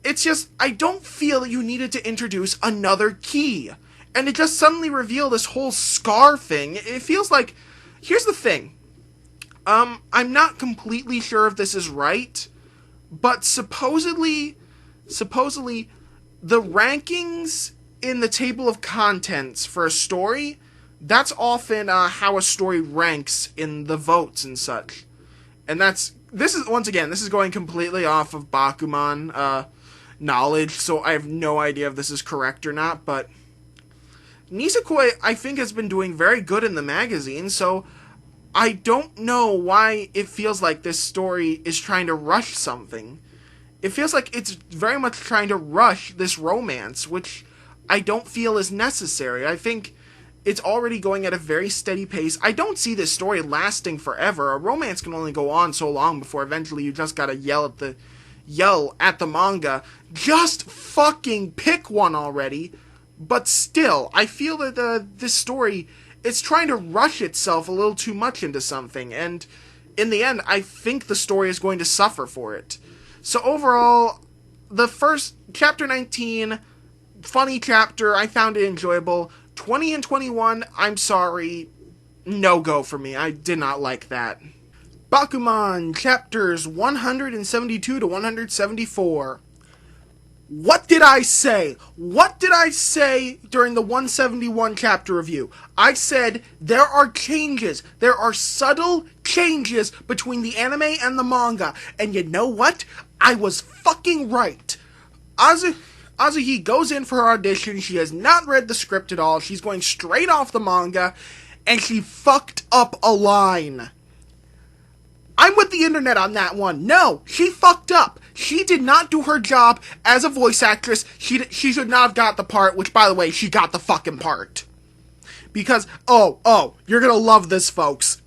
It's just, I don't feel that you needed to introduce another key. And it just suddenly revealed this whole scar thing. It feels like, here's the thing. I'm not completely sure if this is right, but supposedly, the rankings in the table of contents for a story, that's often how a story ranks in the votes and such. And this is going completely off of Bakuman knowledge, so I have no idea if this is correct or not, but Nisekoi, I think, has been doing very good in the magazine, so I don't know why it feels like this story is trying to rush something. It feels like it's very much trying to rush this romance, which I don't feel is necessary. I think it's already going at a very steady pace. I don't see this story lasting forever. A romance can only go on so long before eventually you just gotta yell at the manga. Just fucking pick one already. But still, I feel that this story, it's trying to rush itself a little too much into something, and in the end, I think the story is going to suffer for it. So overall, the first, chapter 19, funny chapter, I found it enjoyable. 20 and 21, I'm sorry, no go for me. I did not like that. Bakuman, chapters 172 to 174. What did I say? What did I say during the 171 chapter review? I said there are changes. There are subtle changes between the anime and the manga. And you know what? I was fucking right. Azuhi goes in for her audition. She has not read the script at all. She's going straight off the manga. And she fucked up a line. I'm with the internet on that one. No, she fucked up. She did not do her job as a voice actress. She should not have got the part, which, by the way, she got the fucking part. Because, you're gonna love this, folks.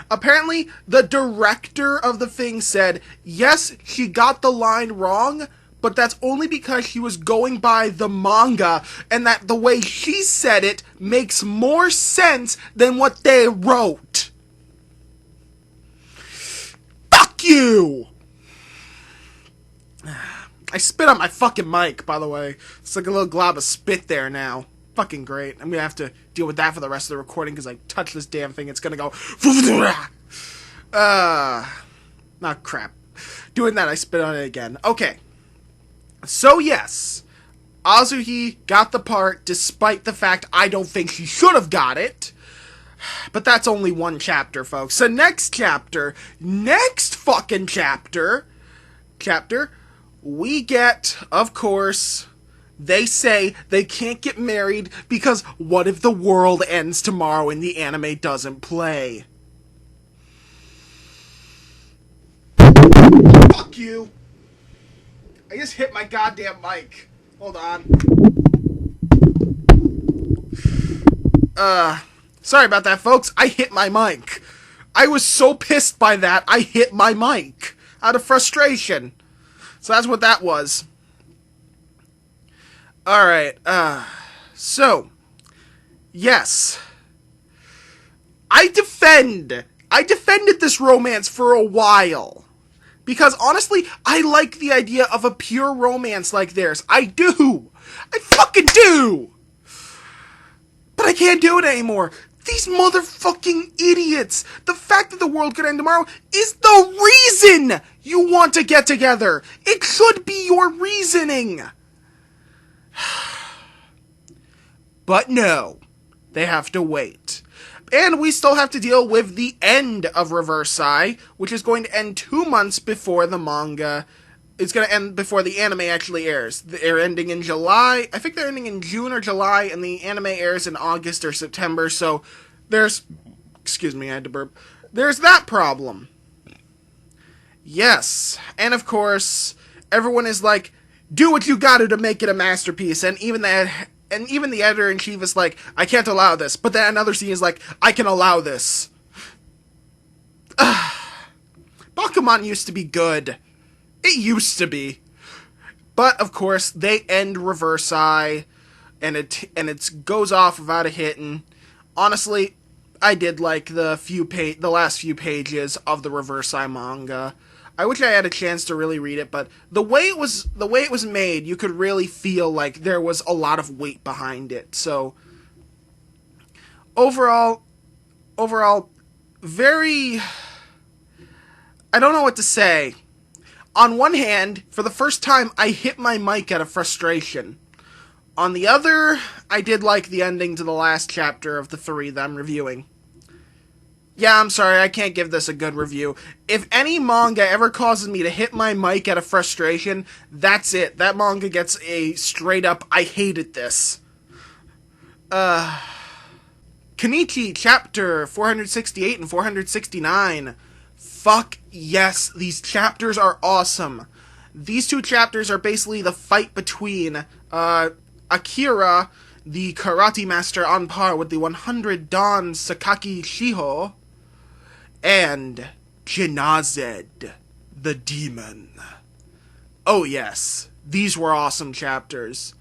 Apparently, the director of the thing said, yes, she got the line wrong, but that's only because she was going by the manga, and that the way she said it makes more sense than what they wrote. Fuck you! I spit on my fucking mic, by the way. It's like a little glob of spit there now. Fucking great. I'm gonna have to deal with that for the rest of the recording because I touch this damn thing. It's gonna go... Not crap. Doing that, I spit on it again. Okay. So, yes. Azuhi got the part despite the fact I don't think she should have got it. But that's only one chapter, folks. So next fucking chapter, we get, of course, they say they can't get married because what if the world ends tomorrow and the anime doesn't play? Fuck you. I just hit my goddamn mic. Hold on. Sorry about that, folks. I hit my mic. I was so pissed by that, I hit my mic. Out of frustration. So that's what that was. Alright, so, yes. I defended this romance for a while. Because, honestly, I like the idea of a pure romance like theirs. I do! I fucking do! But I can't do it anymore. These motherfucking idiots! The fact that the world could end tomorrow is the reason you want to get together! It should be your reasoning! But no. They have to wait. And we still have to deal with the end of Reverse Eye, which is going to end 2 months before the manga. It's going to end before the anime actually airs. They're ending in July. I think they're ending in June or July, and the anime airs in August or September, so there's... Excuse me, I had to burp. There's that problem. Yes. And of course, everyone is like, do what you gotta to make it a masterpiece, and even the editor-in-chief is like, I can't allow this. But then another scene is like, I can allow this. Bakuman used to be good. It used to be. But, of course, they end Reverse Eye, and it goes off without a hit, and honestly, I did like the last few pages of the Reverse Eye manga. I wish I had a chance to really read it, but the way it was made, you could really feel like there was a lot of weight behind it. So overall, very, I don't know what to say. On one hand, for the first time, I hit my mic out of frustration. On the other, I did like the ending to the last chapter of the 3 that I'm reviewing. Yeah, I'm sorry, I can't give this a good review. If any manga ever causes me to hit my mic out of frustration, that's it. That manga gets a straight up, I hated this. Kenichi, chapter 468 and 469. Fuck yes, these chapters are awesome. These 2 chapters are basically the fight between, Akira, the karate master on par with the 100 Dan Sakaki Shiho, and Jinazed, the demon. Oh yes, these were awesome chapters.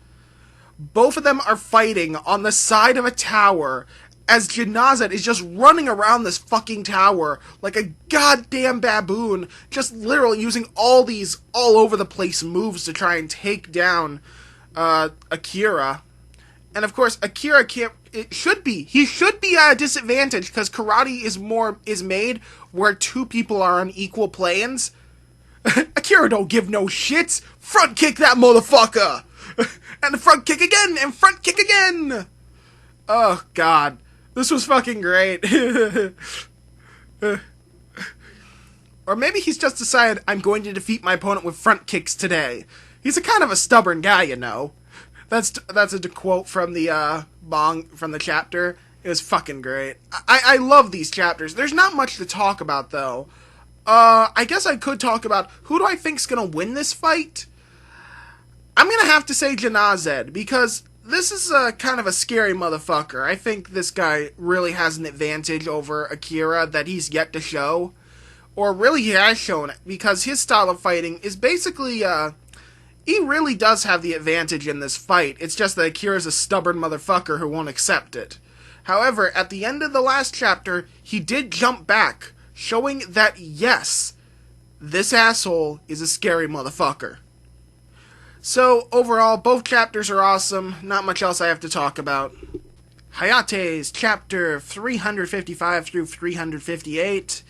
Both of them are fighting on the side of a tower as Jinazed is just running around this fucking tower like a goddamn baboon, just literally using all these all over the place moves to try and take down Akira. And of course, Akira can't. He should be at a disadvantage because karate is made where 2 people are on equal planes. Akira don't give no shits. Front kick that motherfucker, and front kick again, and front kick again. Oh god, this was fucking great. Or maybe he's just decided I'm going to defeat my opponent with front kicks today. He's a kind of a stubborn guy, you know. That's a quote from the from the chapter. It was fucking great. I love these chapters. There's not much to talk about though. I guess I could talk about who do I think's gonna win this fight. I'm gonna have to say Jinazed because this is kind of a scary motherfucker. I think this guy really has an advantage over Akira that he's yet to show, or really he has shown it because his style of fighting is basically he really does have the advantage in this fight. It's just that Akira's a stubborn motherfucker who won't accept it. However, at the end of the last chapter, he did jump back, showing that, yes, this asshole is a scary motherfucker. So, overall, both chapters are awesome. Not much else I have to talk about. Hayate's chapter 355 through 358.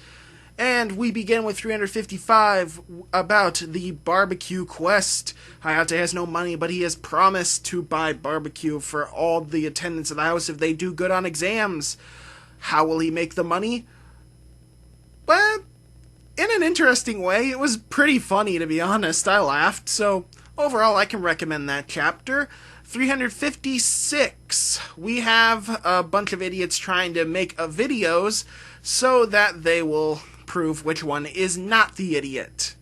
And we begin with 355 about the barbecue quest. Hayate has no money, but he has promised to buy barbecue for all the attendants of the house if they do good on exams. How will he make the money? Well, in an interesting way. It was pretty funny, to be honest. I laughed, so overall I can recommend that chapter. 356. We have a bunch of idiots trying to make videos so that they will prove which one is not the idiot.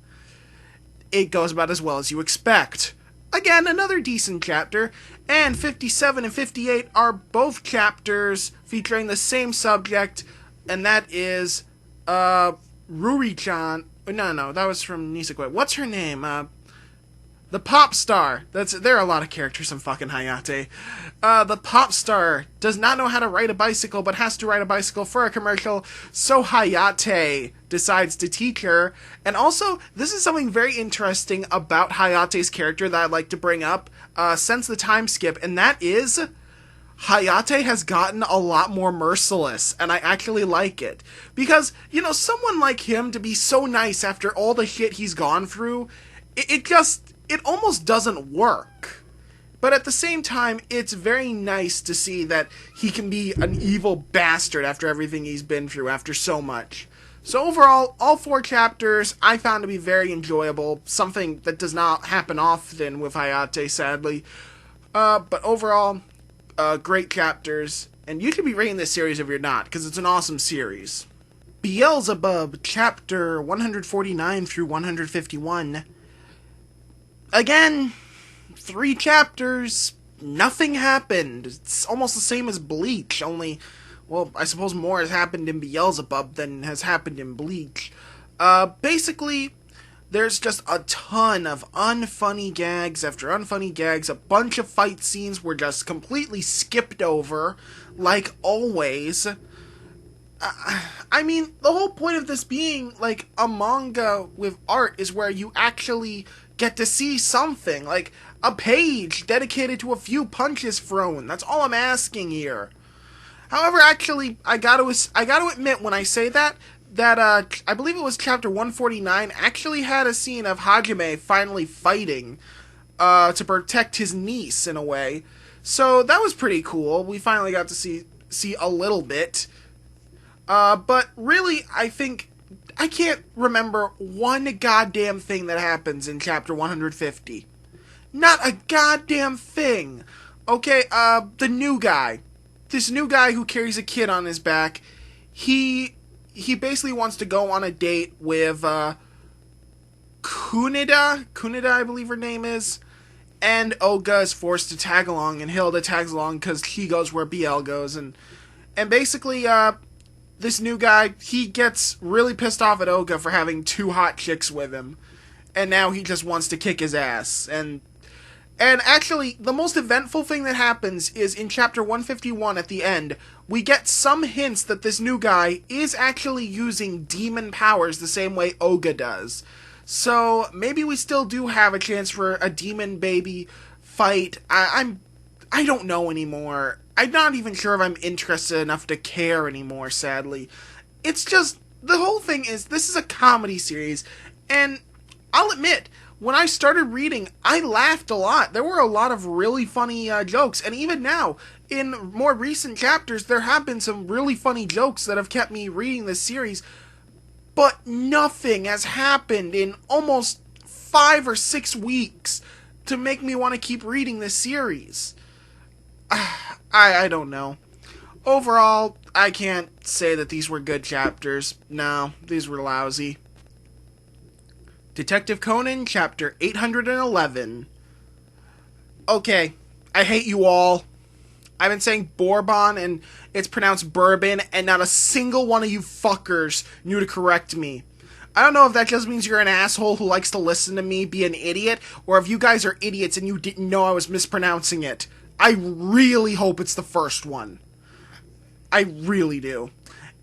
It goes about as well as you expect. Again, another decent chapter. And 57 and 58 are both chapters featuring the same subject, and that is, Ruri-chan. No, that was from Nisekoi. What's her name? The pop star. There are a lot of characters in fucking Hayate. The pop star does not know how to ride a bicycle, but has to ride a bicycle for a commercial, so Hayate decides to teach her. And also, this is something very interesting about Hayate's character that I'd like to bring up since the time skip, and that is Hayate has gotten a lot more merciless, and I actually like it. Because, you know, someone like him to be so nice after all the shit he's gone through, it almost doesn't work. But at the same time, it's very nice to see that he can be an evil bastard after everything he's been through, after so much. So overall, all 4 chapters I found to be very enjoyable, something that does not happen often with Hayate, sadly. But overall, great chapters, and you should be reading this series if you're not, because it's an awesome series. Beelzebub, chapter 149 through 151. Again, 3 chapters, nothing happened. It's almost the same as Bleach, only, well, I suppose more has happened in Beelzebub than has happened in Bleach. Basically, there's just a ton of unfunny gags after unfunny gags. A bunch of fight scenes were just completely skipped over, like always. I mean, the whole point of this being, like, a manga with art is where you actually get to see something, like a page dedicated to a few punches thrown. That's all I'm asking here. However, actually, I gotta admit when I say that I believe it was chapter 149 actually had a scene of Hajime finally fighting to protect his niece in a way. So that was pretty cool. We finally got to see a little bit. But really, I think I can't remember one goddamn thing that happens in chapter 150. Not a goddamn thing. Okay, the new guy. This new guy who carries a kid on his back, he basically wants to go on a date with, Kunida, I believe her name is, and Oga is forced to tag along, and Hilda tags along because he goes where BL goes, and basically, this new guy, he gets really pissed off at Oga for having 2 hot chicks with him, and now he just wants to kick his ass, and actually, the most eventful thing that happens is in chapter 151 at the end, we get some hints that this new guy is actually using demon powers the same way Oga does. So, maybe we still do have a chance for a demon baby fight. I don't know anymore. I'm not even sure if I'm interested enough to care anymore, sadly. It's just, the whole thing is, this is a comedy series, and I'll admit, when I started reading, I laughed a lot. There were a lot of really funny jokes, and even now, in more recent chapters, there have been some really funny jokes that have kept me reading this series, but nothing has happened in almost 5 or 6 weeks to make me want to keep reading this series. I don't know. Overall, I can't say that these were good chapters. No, these were lousy. Detective Conan, chapter 811. Okay, I hate you all. I've been saying Bourbon, and it's pronounced Bourbon, and not a single one of you fuckers knew to correct me. I don't know if that just means you're an asshole who likes to listen to me be an idiot, or if you guys are idiots and you didn't know I was mispronouncing it. I really hope it's the first one. I really do.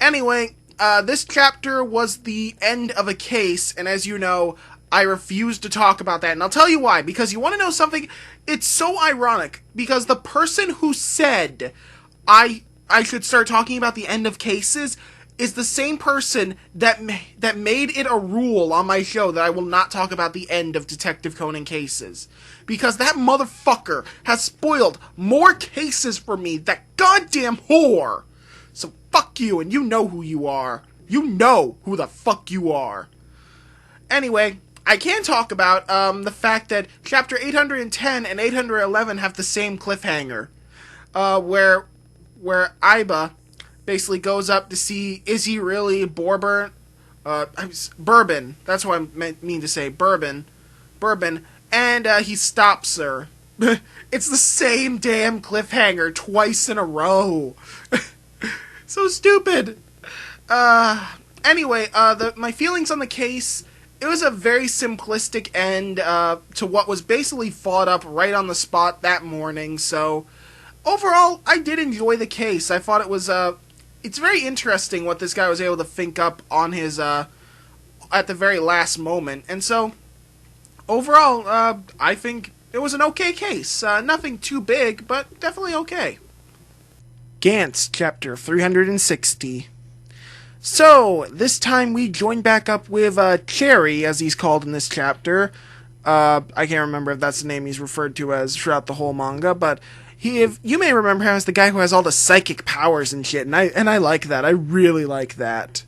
Anyway, this chapter was the end of a case, and as you know, I refuse to talk about that, and I'll tell you why. Because you want to know something? It's so ironic, because the person who said I should start talking about the end of cases is the same person that made it a rule on my show that I will not talk about the end of Detective Conan cases. Because that motherfucker has spoiled more cases for me, that goddamn whore! So, fuck you, and you know who you are. You know who the fuck you are. Anyway, I can talk about the fact that chapter 810 and 811 have the same cliffhanger, where Iba basically goes up to see, is he really Bourbon? Bourbon. That's what I mean to say. Bourbon. And he stops her. It's the same damn cliffhanger twice in a row. So stupid. Anyway, my feelings on the case, it was a very simplistic end to what was basically fought up right on the spot that morning. So overall, I did enjoy the case. I thought it was it's very interesting what this guy was able to think up on his at the very last moment. And so overall, I think it was an okay case. Nothing too big, but definitely okay. Gantz, chapter 360. So, this time we join back up with Cherry, as he's called in this chapter. I can't remember if that's the name he's referred to as throughout the whole manga, but you may remember him as the guy who has all the psychic powers and shit, and I like that. I really like that.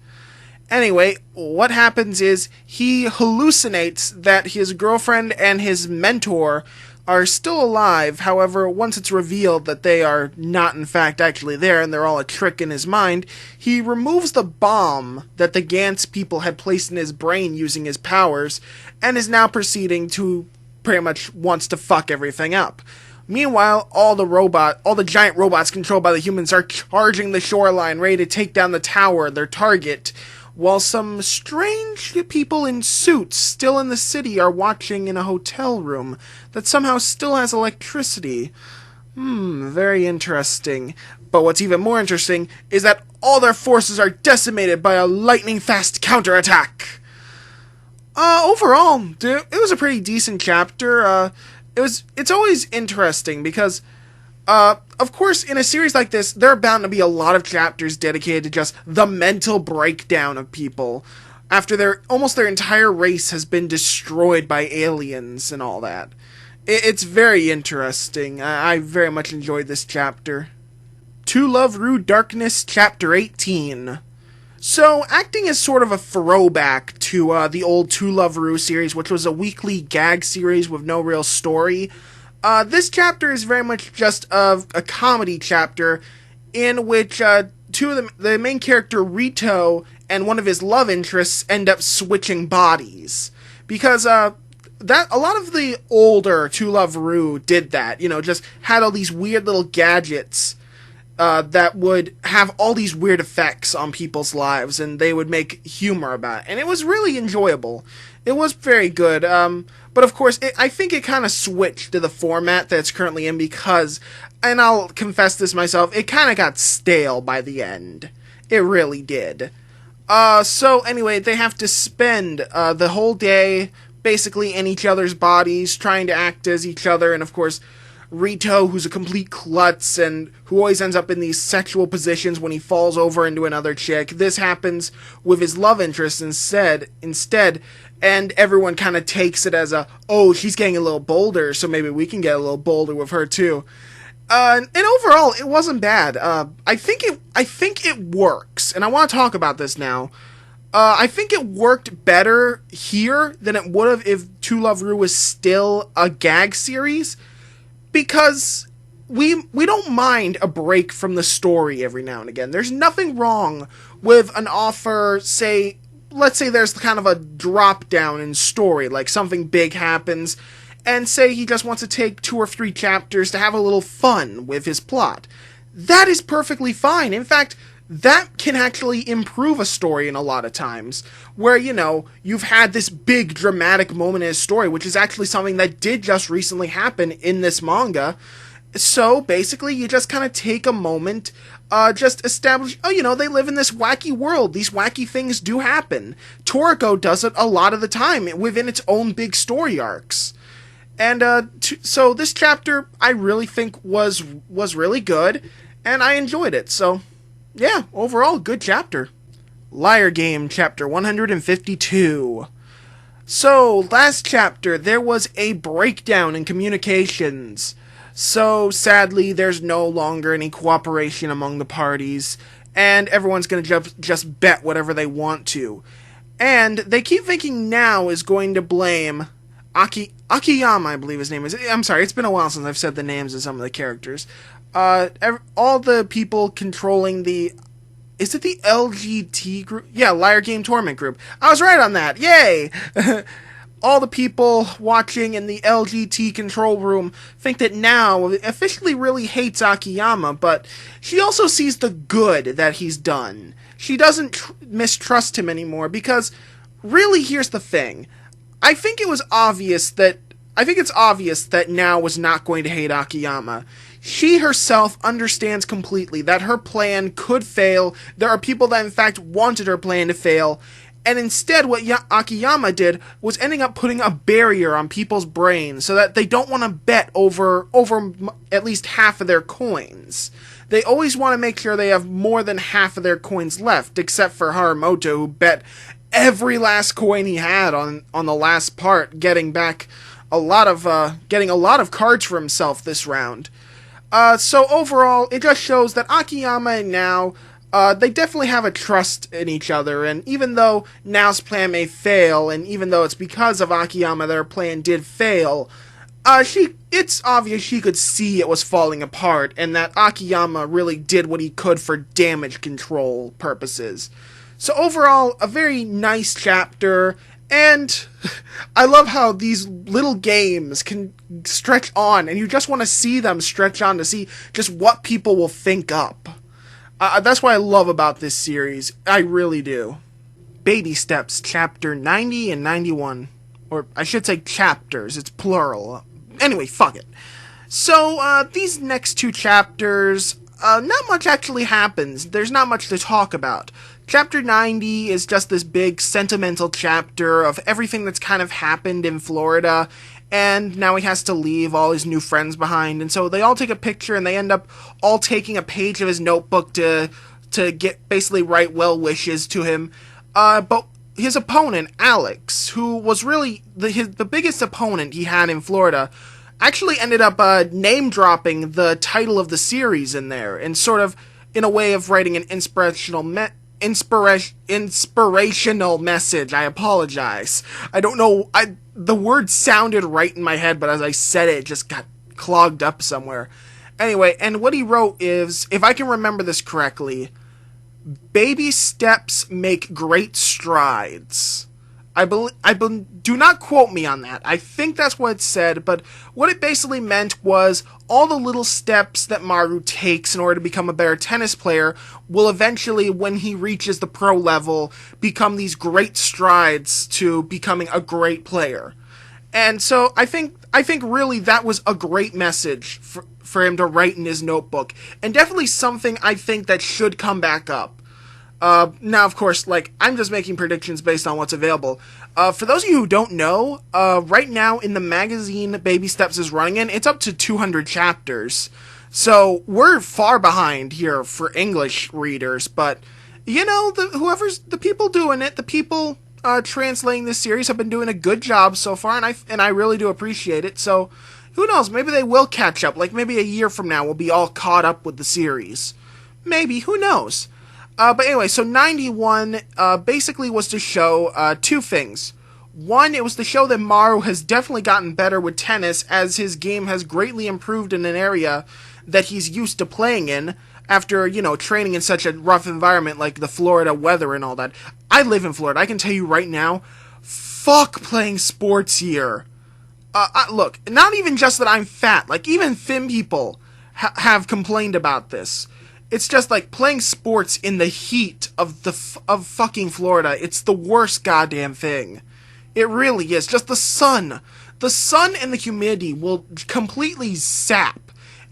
Anyway, what happens is he hallucinates that his girlfriend and his mentor are still alive. However, once it's revealed that they are not in fact actually there and they're all a trick in his mind, he removes the bomb that the Gantz people had placed in his brain using his powers, and is now proceeding to pretty much wants to fuck everything up. Meanwhile, all the giant robots controlled by the humans are charging the shoreline, ready to take down the tower, their target, while some strange people in suits still in the city are watching in a hotel room that somehow still has electricity. Very interesting. But what's even more interesting is that all their forces are decimated by a lightning-fast counterattack. Overall, it was a pretty decent chapter. It's always interesting because of course, in a series like this, there are bound to be a lot of chapters dedicated to just the mental breakdown of people after almost their entire race has been destroyed by aliens and all that. It's very interesting. I very much enjoyed this chapter. To Love Ru Darkness, chapter 18. So, acting as sort of a throwback to the old To Love Ru series, which was a weekly gag series with no real story, this chapter is very much just a comedy chapter in which two of the main character, Rito, and one of his love interests end up switching bodies. Because that a lot of the older To Love Ru did that, just had all these weird little gadgets that would have all these weird effects on people's lives, and they would make humor about it. And it was really enjoyable. It was very good. But of course, I think it kind of switched to the format that it's currently in because, and I'll confess this myself, it kind of got stale by the end. It really did. So anyway, they have to spend the whole day basically in each other's bodies, trying to act as each other, and of course, Rito, who's a complete klutz and who always ends up in these sexual positions when he falls over into another chick. This happens with his love interest instead, and everyone kind of takes it as she's getting a little bolder, so maybe we can get a little bolder with her too. And overall, it wasn't bad. I think it works, and I want to talk about this now. I think it worked better here than it would have if To Love Ru was still a gag series, because we don't mind a break from the story every now and again. There's nothing wrong with an author, let's say there's kind of a drop down in story, like something big happens, and say he just wants to take 2 or 3 chapters to have a little fun with his plot. That is perfectly fine. In fact, that can actually improve a story in a lot of times, where, you've had this big dramatic moment in a story, which is actually something that did just recently happen in this manga. So, basically, you just kind of take a moment, just establish, they live in this wacky world. These wacky things do happen. Toriko does it a lot of the time within its own big story arcs. And, so this chapter, I really think was really good, and I enjoyed it, so yeah, overall, good chapter. Liar Game, chapter 152. So, last chapter, there was a breakdown in communications. So, sadly, there's no longer any cooperation among the parties, and everyone's going to just bet whatever they want to. And they keep thinking Now is going to blame Akiyama, I believe his name is. I'm sorry, it's been a while since I've said the names of some of the characters. All the people controlling the... Is it the LGT group? Yeah, Liar Game Tournament group. I was right on that. Yay! All the people watching in the LGT control room think that Now officially really hates Akiyama, but she also sees the good that he's done. She doesn't mistrust him anymore, because really, here's the thing. I think it's obvious that Now was not going to hate Akiyama. She herself understands completely that her plan could fail. There are people that in fact wanted her plan to fail, and instead what Akiyama did was ending up putting a barrier on people's brains so that they don't want to bet over at least half of their coins. They always want to make sure they have more than half of their coins left, except for Haramoto, who bet every last coin he had on the last part, getting a lot of cards for himself this round. So overall, it just shows that Akiyama and Now, they definitely have a trust in each other, and even though Now's plan may fail, and even though it's because of Akiyama that her plan did fail, it's obvious she could see it was falling apart, and that Akiyama really did what he could for damage control purposes. So overall, a very nice chapter, and I love how these little games can stretch on, and you just want to see them stretch on to see just what people will think up. That's what I love about this series. I really do. Baby Steps, Chapter 90 and 91. Or, I should say chapters, it's plural. Anyway, fuck it. So, these next two chapters, not much actually happens. There's not much to talk about. Chapter 90 is just this big sentimental chapter of everything that's kind of happened in Florida, and now he has to leave all his new friends behind, and so they all take a picture, and they end up all taking a page of his notebook to basically write well wishes to him. But his opponent, Alex, who was really the biggest opponent he had in Florida, actually ended up name-dropping the title of the series in there, and sort of in a way of writing an inspirational message. I apologize. I don't know. The word sounded right in my head, but as I said it just got clogged up somewhere. Anyway, and what he wrote is, if I can remember this correctly, baby steps make great strides. Do not quote me on that. I think that's what it said, but what it basically meant was all the little steps that Maru takes in order to become a better tennis player will eventually, when he reaches the pro level, become these great strides to becoming a great player. And so I think really that was a great message for him to write in his notebook, and definitely something I think that should come back up. Now, of course, I'm just making predictions based on what's available. For those of you who don't know, right now in the magazine Baby Steps is running in, it's up to 200 chapters. So, we're far behind here for English readers, but, the people doing it, the people, translating this series have been doing a good job so far, and I really do appreciate it, so, who knows, maybe they will catch up, maybe a year from now we'll be all caught up with the series. Maybe, who knows? But anyway, so 91 basically was to show two things. One, it was to show that Maru has definitely gotten better with tennis, as his game has greatly improved in an area that he's used to playing in, after, training in such a rough environment like the Florida weather and all that. I live in Florida. I can tell you right now, fuck playing sports here. Look, not even just that I'm fat, even thin people have complained about this. It's just playing sports in the heat of fucking Florida. It's the worst goddamn thing. It really is. Just the sun. The sun and the humidity will completely sap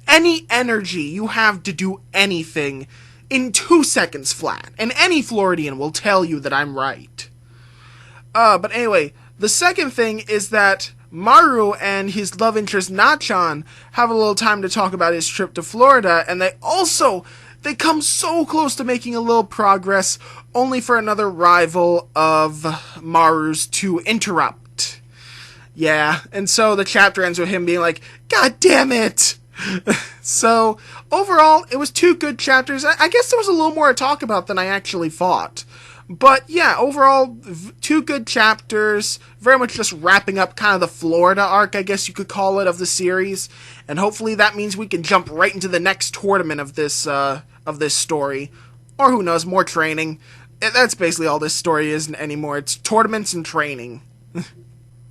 any energy you have to do anything in 2 seconds flat. And any Floridian will tell you that I'm right. But anyway, the second thing is that Maru and his love interest Nachan have a little time to talk about his trip to Florida, and they come so close to making a little progress, only for another rival of Maru's to interrupt. Yeah, and so the chapter ends with him being like, God damn it! So, overall, it was 2 good chapters. I guess there was a little more to talk about than I actually thought. But yeah, overall, 2 good chapters. Very much just wrapping up kind of the Florida arc, I guess you could call it, of the series. And hopefully that means we can jump right into the next tournament of this story. Or who knows, more training. That's basically all this story is anymore. It's tournaments and training.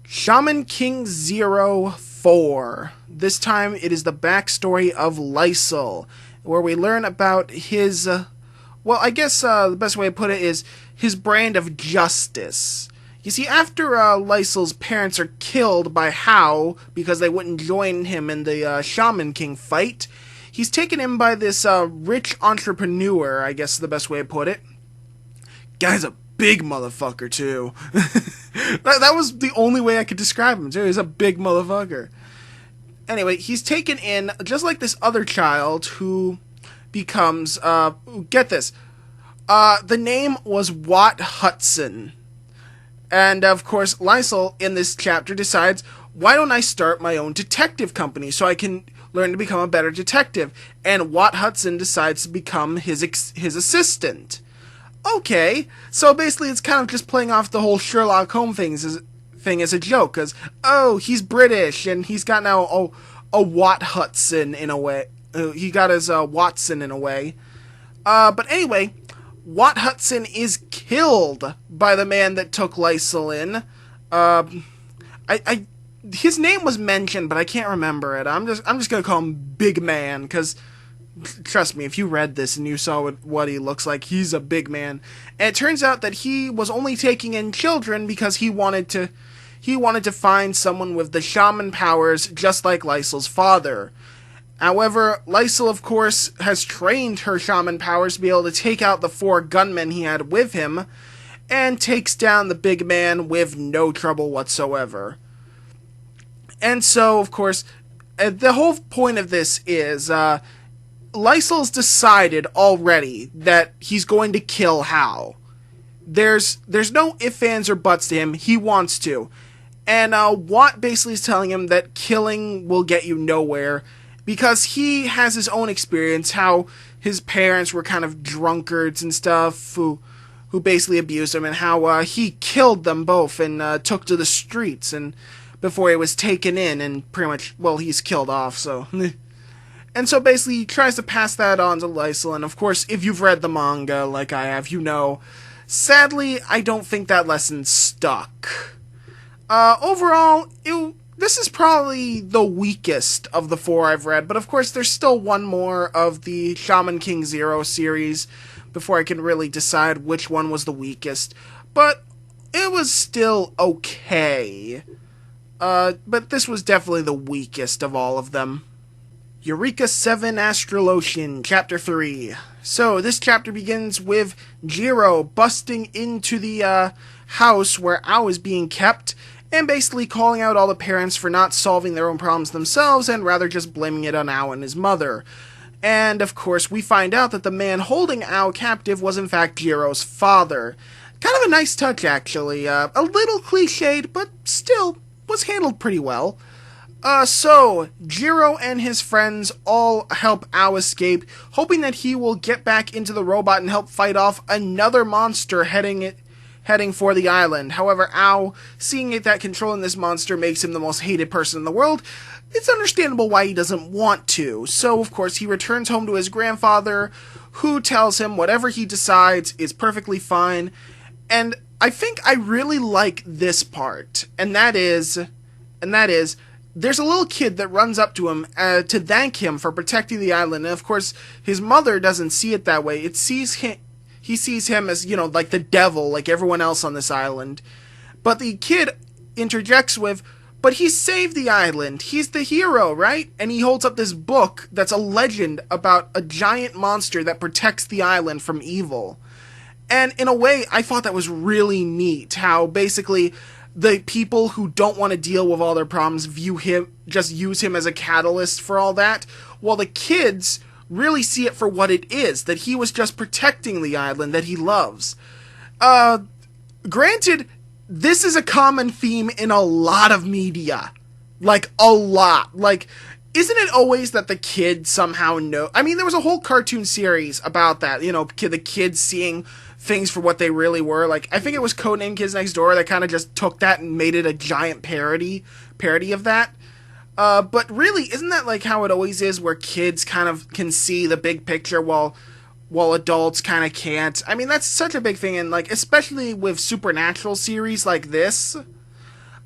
Shaman King 04. This time it is the backstory of Lysel, where we learn about his, well, I guess the best way to put it is his brand of justice. You see, after Lysel's parents are killed by Hao because they wouldn't join him in the Shaman King fight, he's taken in by this rich entrepreneur, I guess is the best way to put it. Guy's a big motherfucker, too. that was the only way I could describe him, too. He's a big motherfucker. Anyway, he's taken in, just like this other child, who becomes, get this, the name was Wat Hudson. And, of course, Lysel, in this chapter, decides, why don't I start my own detective company so I can learn to become a better detective? And Wat Hudson decides to become his assistant. Okay, so basically it's kind of just playing off the whole Sherlock Holmes thing as a joke, because, oh, he's British, and he's got now a Wat Hudson in a way. He got his Watson in a way. But anyway, Wat Hudson is killed by the man that took Lysel in. His name was mentioned, but I can't remember it. I'm just gonna call him Big Man, because trust me, if you read this and you saw what he looks like, he's a big man. And it turns out that he was only taking in children because he wanted to find someone with the shaman powers, just like Lysel's father. However, Lysel, of course, has trained her shaman powers to be able to take out the 4 gunmen he had with him, and takes down the big man with no trouble whatsoever. And so, of course, the whole point of this is, Lysel's decided already that he's going to kill Hao. There's no ifs, ands, or buts to him. He wants to. And Watt basically is telling him that killing will get you nowhere, because he has his own experience, how his parents were kind of drunkards and stuff, who basically abused him, and how he killed them both and took to the streets and before he was taken in and pretty much, well, he's killed off, so... And so basically he tries to pass that on to Lysel, and of course, if you've read the manga like I have, you know, sadly, I don't think that lesson stuck. Overall, this is probably the weakest of the 4 I've read, but of course there's still one more of the Shaman King 0 series before I can really decide which one was the weakest. But it was still okay. But this was definitely the weakest of all of them. Eureka 7 Astral Ocean, Chapter 3. So, this chapter begins with Jiro busting into the house where Ao is being kept, and basically calling out all the parents for not solving their own problems themselves, and rather just blaming it on Ao and his mother. And, of course, we find out that the man holding Ao captive was in fact Jiro's father. Kind of a nice touch, actually. A little cliched, but still was handled pretty well. So, Jiro and his friends all help Ao escape, hoping that he will get back into the robot and help fight off another monster heading for the island. However, Ao, seeing that controlling this monster makes him the most hated person in the world, it's understandable why he doesn't want to. So, of course, he returns home to his grandfather, who tells him whatever he decides is perfectly fine. And I think I really like this part, and that is, there's a little kid that runs up to him to thank him for protecting the island, and of course, his mother doesn't see it that way. He sees him as, you know, like the devil, like everyone else on this island. But the kid interjects with, but he saved the island, he's the hero, right? And he holds up this book that's a legend about a giant monster that protects the island from evil. And in a way, I thought that was really neat, how basically the people who don't want to deal with all their problems just use him as a catalyst for all that, while the kids really see it for what it is, that he was just protecting the island that he loves. Granted, this is a common theme in a lot of media. Like, a lot. Like, isn't it always that the kid somehow know? I mean, there was a whole cartoon series about that. You know, the kids seeing things for what they really were. Like, I think it was Conan Kids Next Door that kind of just took that and made it a giant parody of that. But really, isn't that like how it always is, where kids kind of can see the big picture while adults kind of can't? I mean, that's such a big thing, and like especially with supernatural series like this.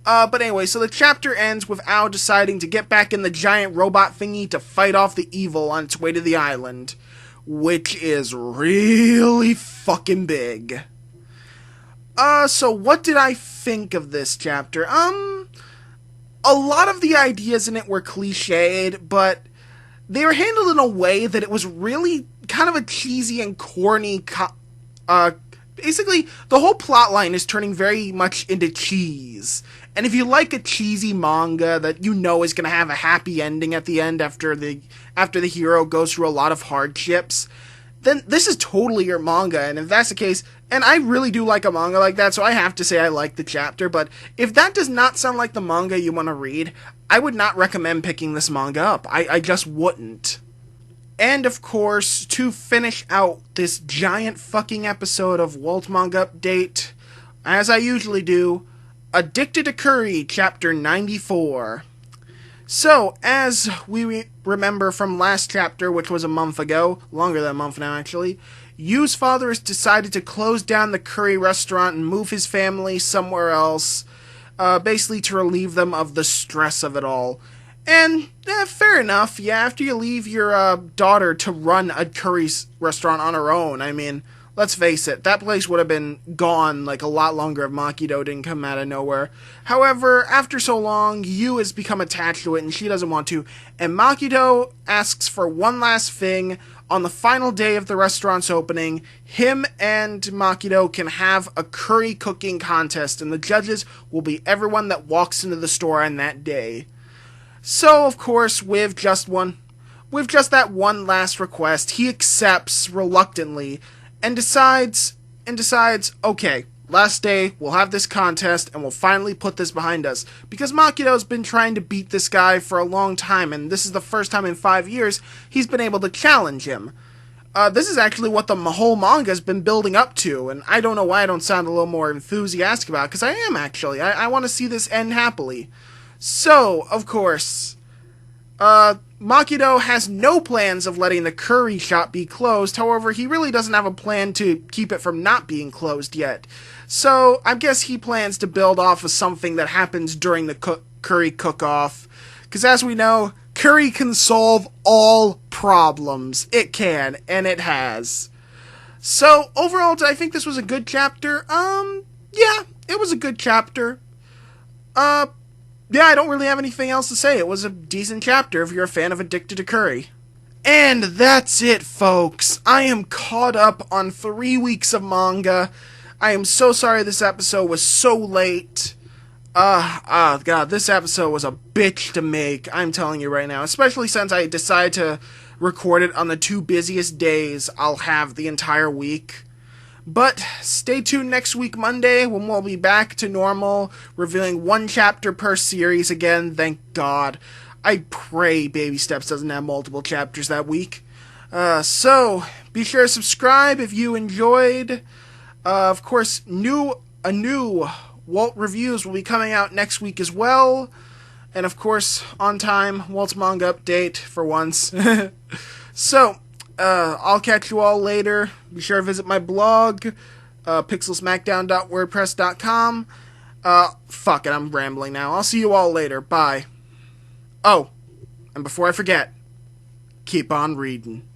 But anyway, so the chapter ends with Ao deciding to get back in the giant robot thingy to fight off the evil on its way to the island, which is really fucking big. So what did I think of this chapter? A lot of the ideas in it were cliched, but they were handled in a way that it was really kind of a cheesy and corny basically, the whole plot line is turning very much into cheese. And if you like a cheesy manga that you know is going to have a happy ending at the end after the hero goes through a lot of hardships, then this is totally your manga. And if that's the case, and I really do like a manga like that, so I have to say I like the chapter, but if that does not sound like the manga you want to read, I would not recommend picking this manga up. I just wouldn't. And of course, to finish out this giant fucking episode of Walt Manga Update, as I usually do, Addicted to Curry, Chapter 94. So, as we remember from last chapter, which was a month ago, longer than a month now actually, Yu's father has decided to close down the curry restaurant and move his family somewhere else, basically to relieve them of the stress of it all. And, fair enough, yeah, after you leave your daughter to run a curry restaurant on her own, I mean, let's face it, that place would have been gone like a lot longer if Makido didn't come out of nowhere. However, after so long, Yu has become attached to it and she doesn't want to, and Makido asks for one last thing. On the final day of the restaurant's opening, him and Makido can have a curry cooking contest, and the judges will be everyone that walks into the store on that day. So, of course, with just that one last request, he accepts reluctantly and decides, okay, last day, we'll have this contest and we'll finally put this behind us. Because Makido's been trying to beat this guy for a long time, and this is the first time in 5 years he's been able to challenge him. This is actually what the whole manga's been building up to, and I don't know why I don't sound a little more enthusiastic about it, because I am actually. I want to see this end happily. So, of course, Makido has no plans of letting the curry shop be closed. However, he really doesn't have a plan to keep it from not being closed yet. So, I guess he plans to build off of something that happens during the curry cook-off. Because as we know, curry can solve all problems. It can, and it has. So, overall, I think this was a good chapter. Yeah, it was a good chapter. Yeah, I don't really have anything else to say. It was a decent chapter if you're a fan of Addicted to Curry. And that's it, folks. I am caught up on 3 weeks of manga. I am so sorry this episode was so late. God, this episode was a bitch to make, I'm telling you right now. Especially since I decided to record it on the 2 busiest days I'll have the entire week. But stay tuned next week, Monday, when we'll be back to normal, revealing 1 chapter per series again, thank God. I pray Baby Steps doesn't have multiple chapters that week. So, be sure to subscribe if you enjoyed. Of course, a new Walt reviews will be coming out next week as well. And of course, on time, Walt's Manga Update for once. So, I'll catch you all later. Be sure to visit my blog, pixelsmackdown.wordpress.com. Fuck it, I'm rambling now. I'll see you all later. Bye. Oh, and before I forget, keep on reading.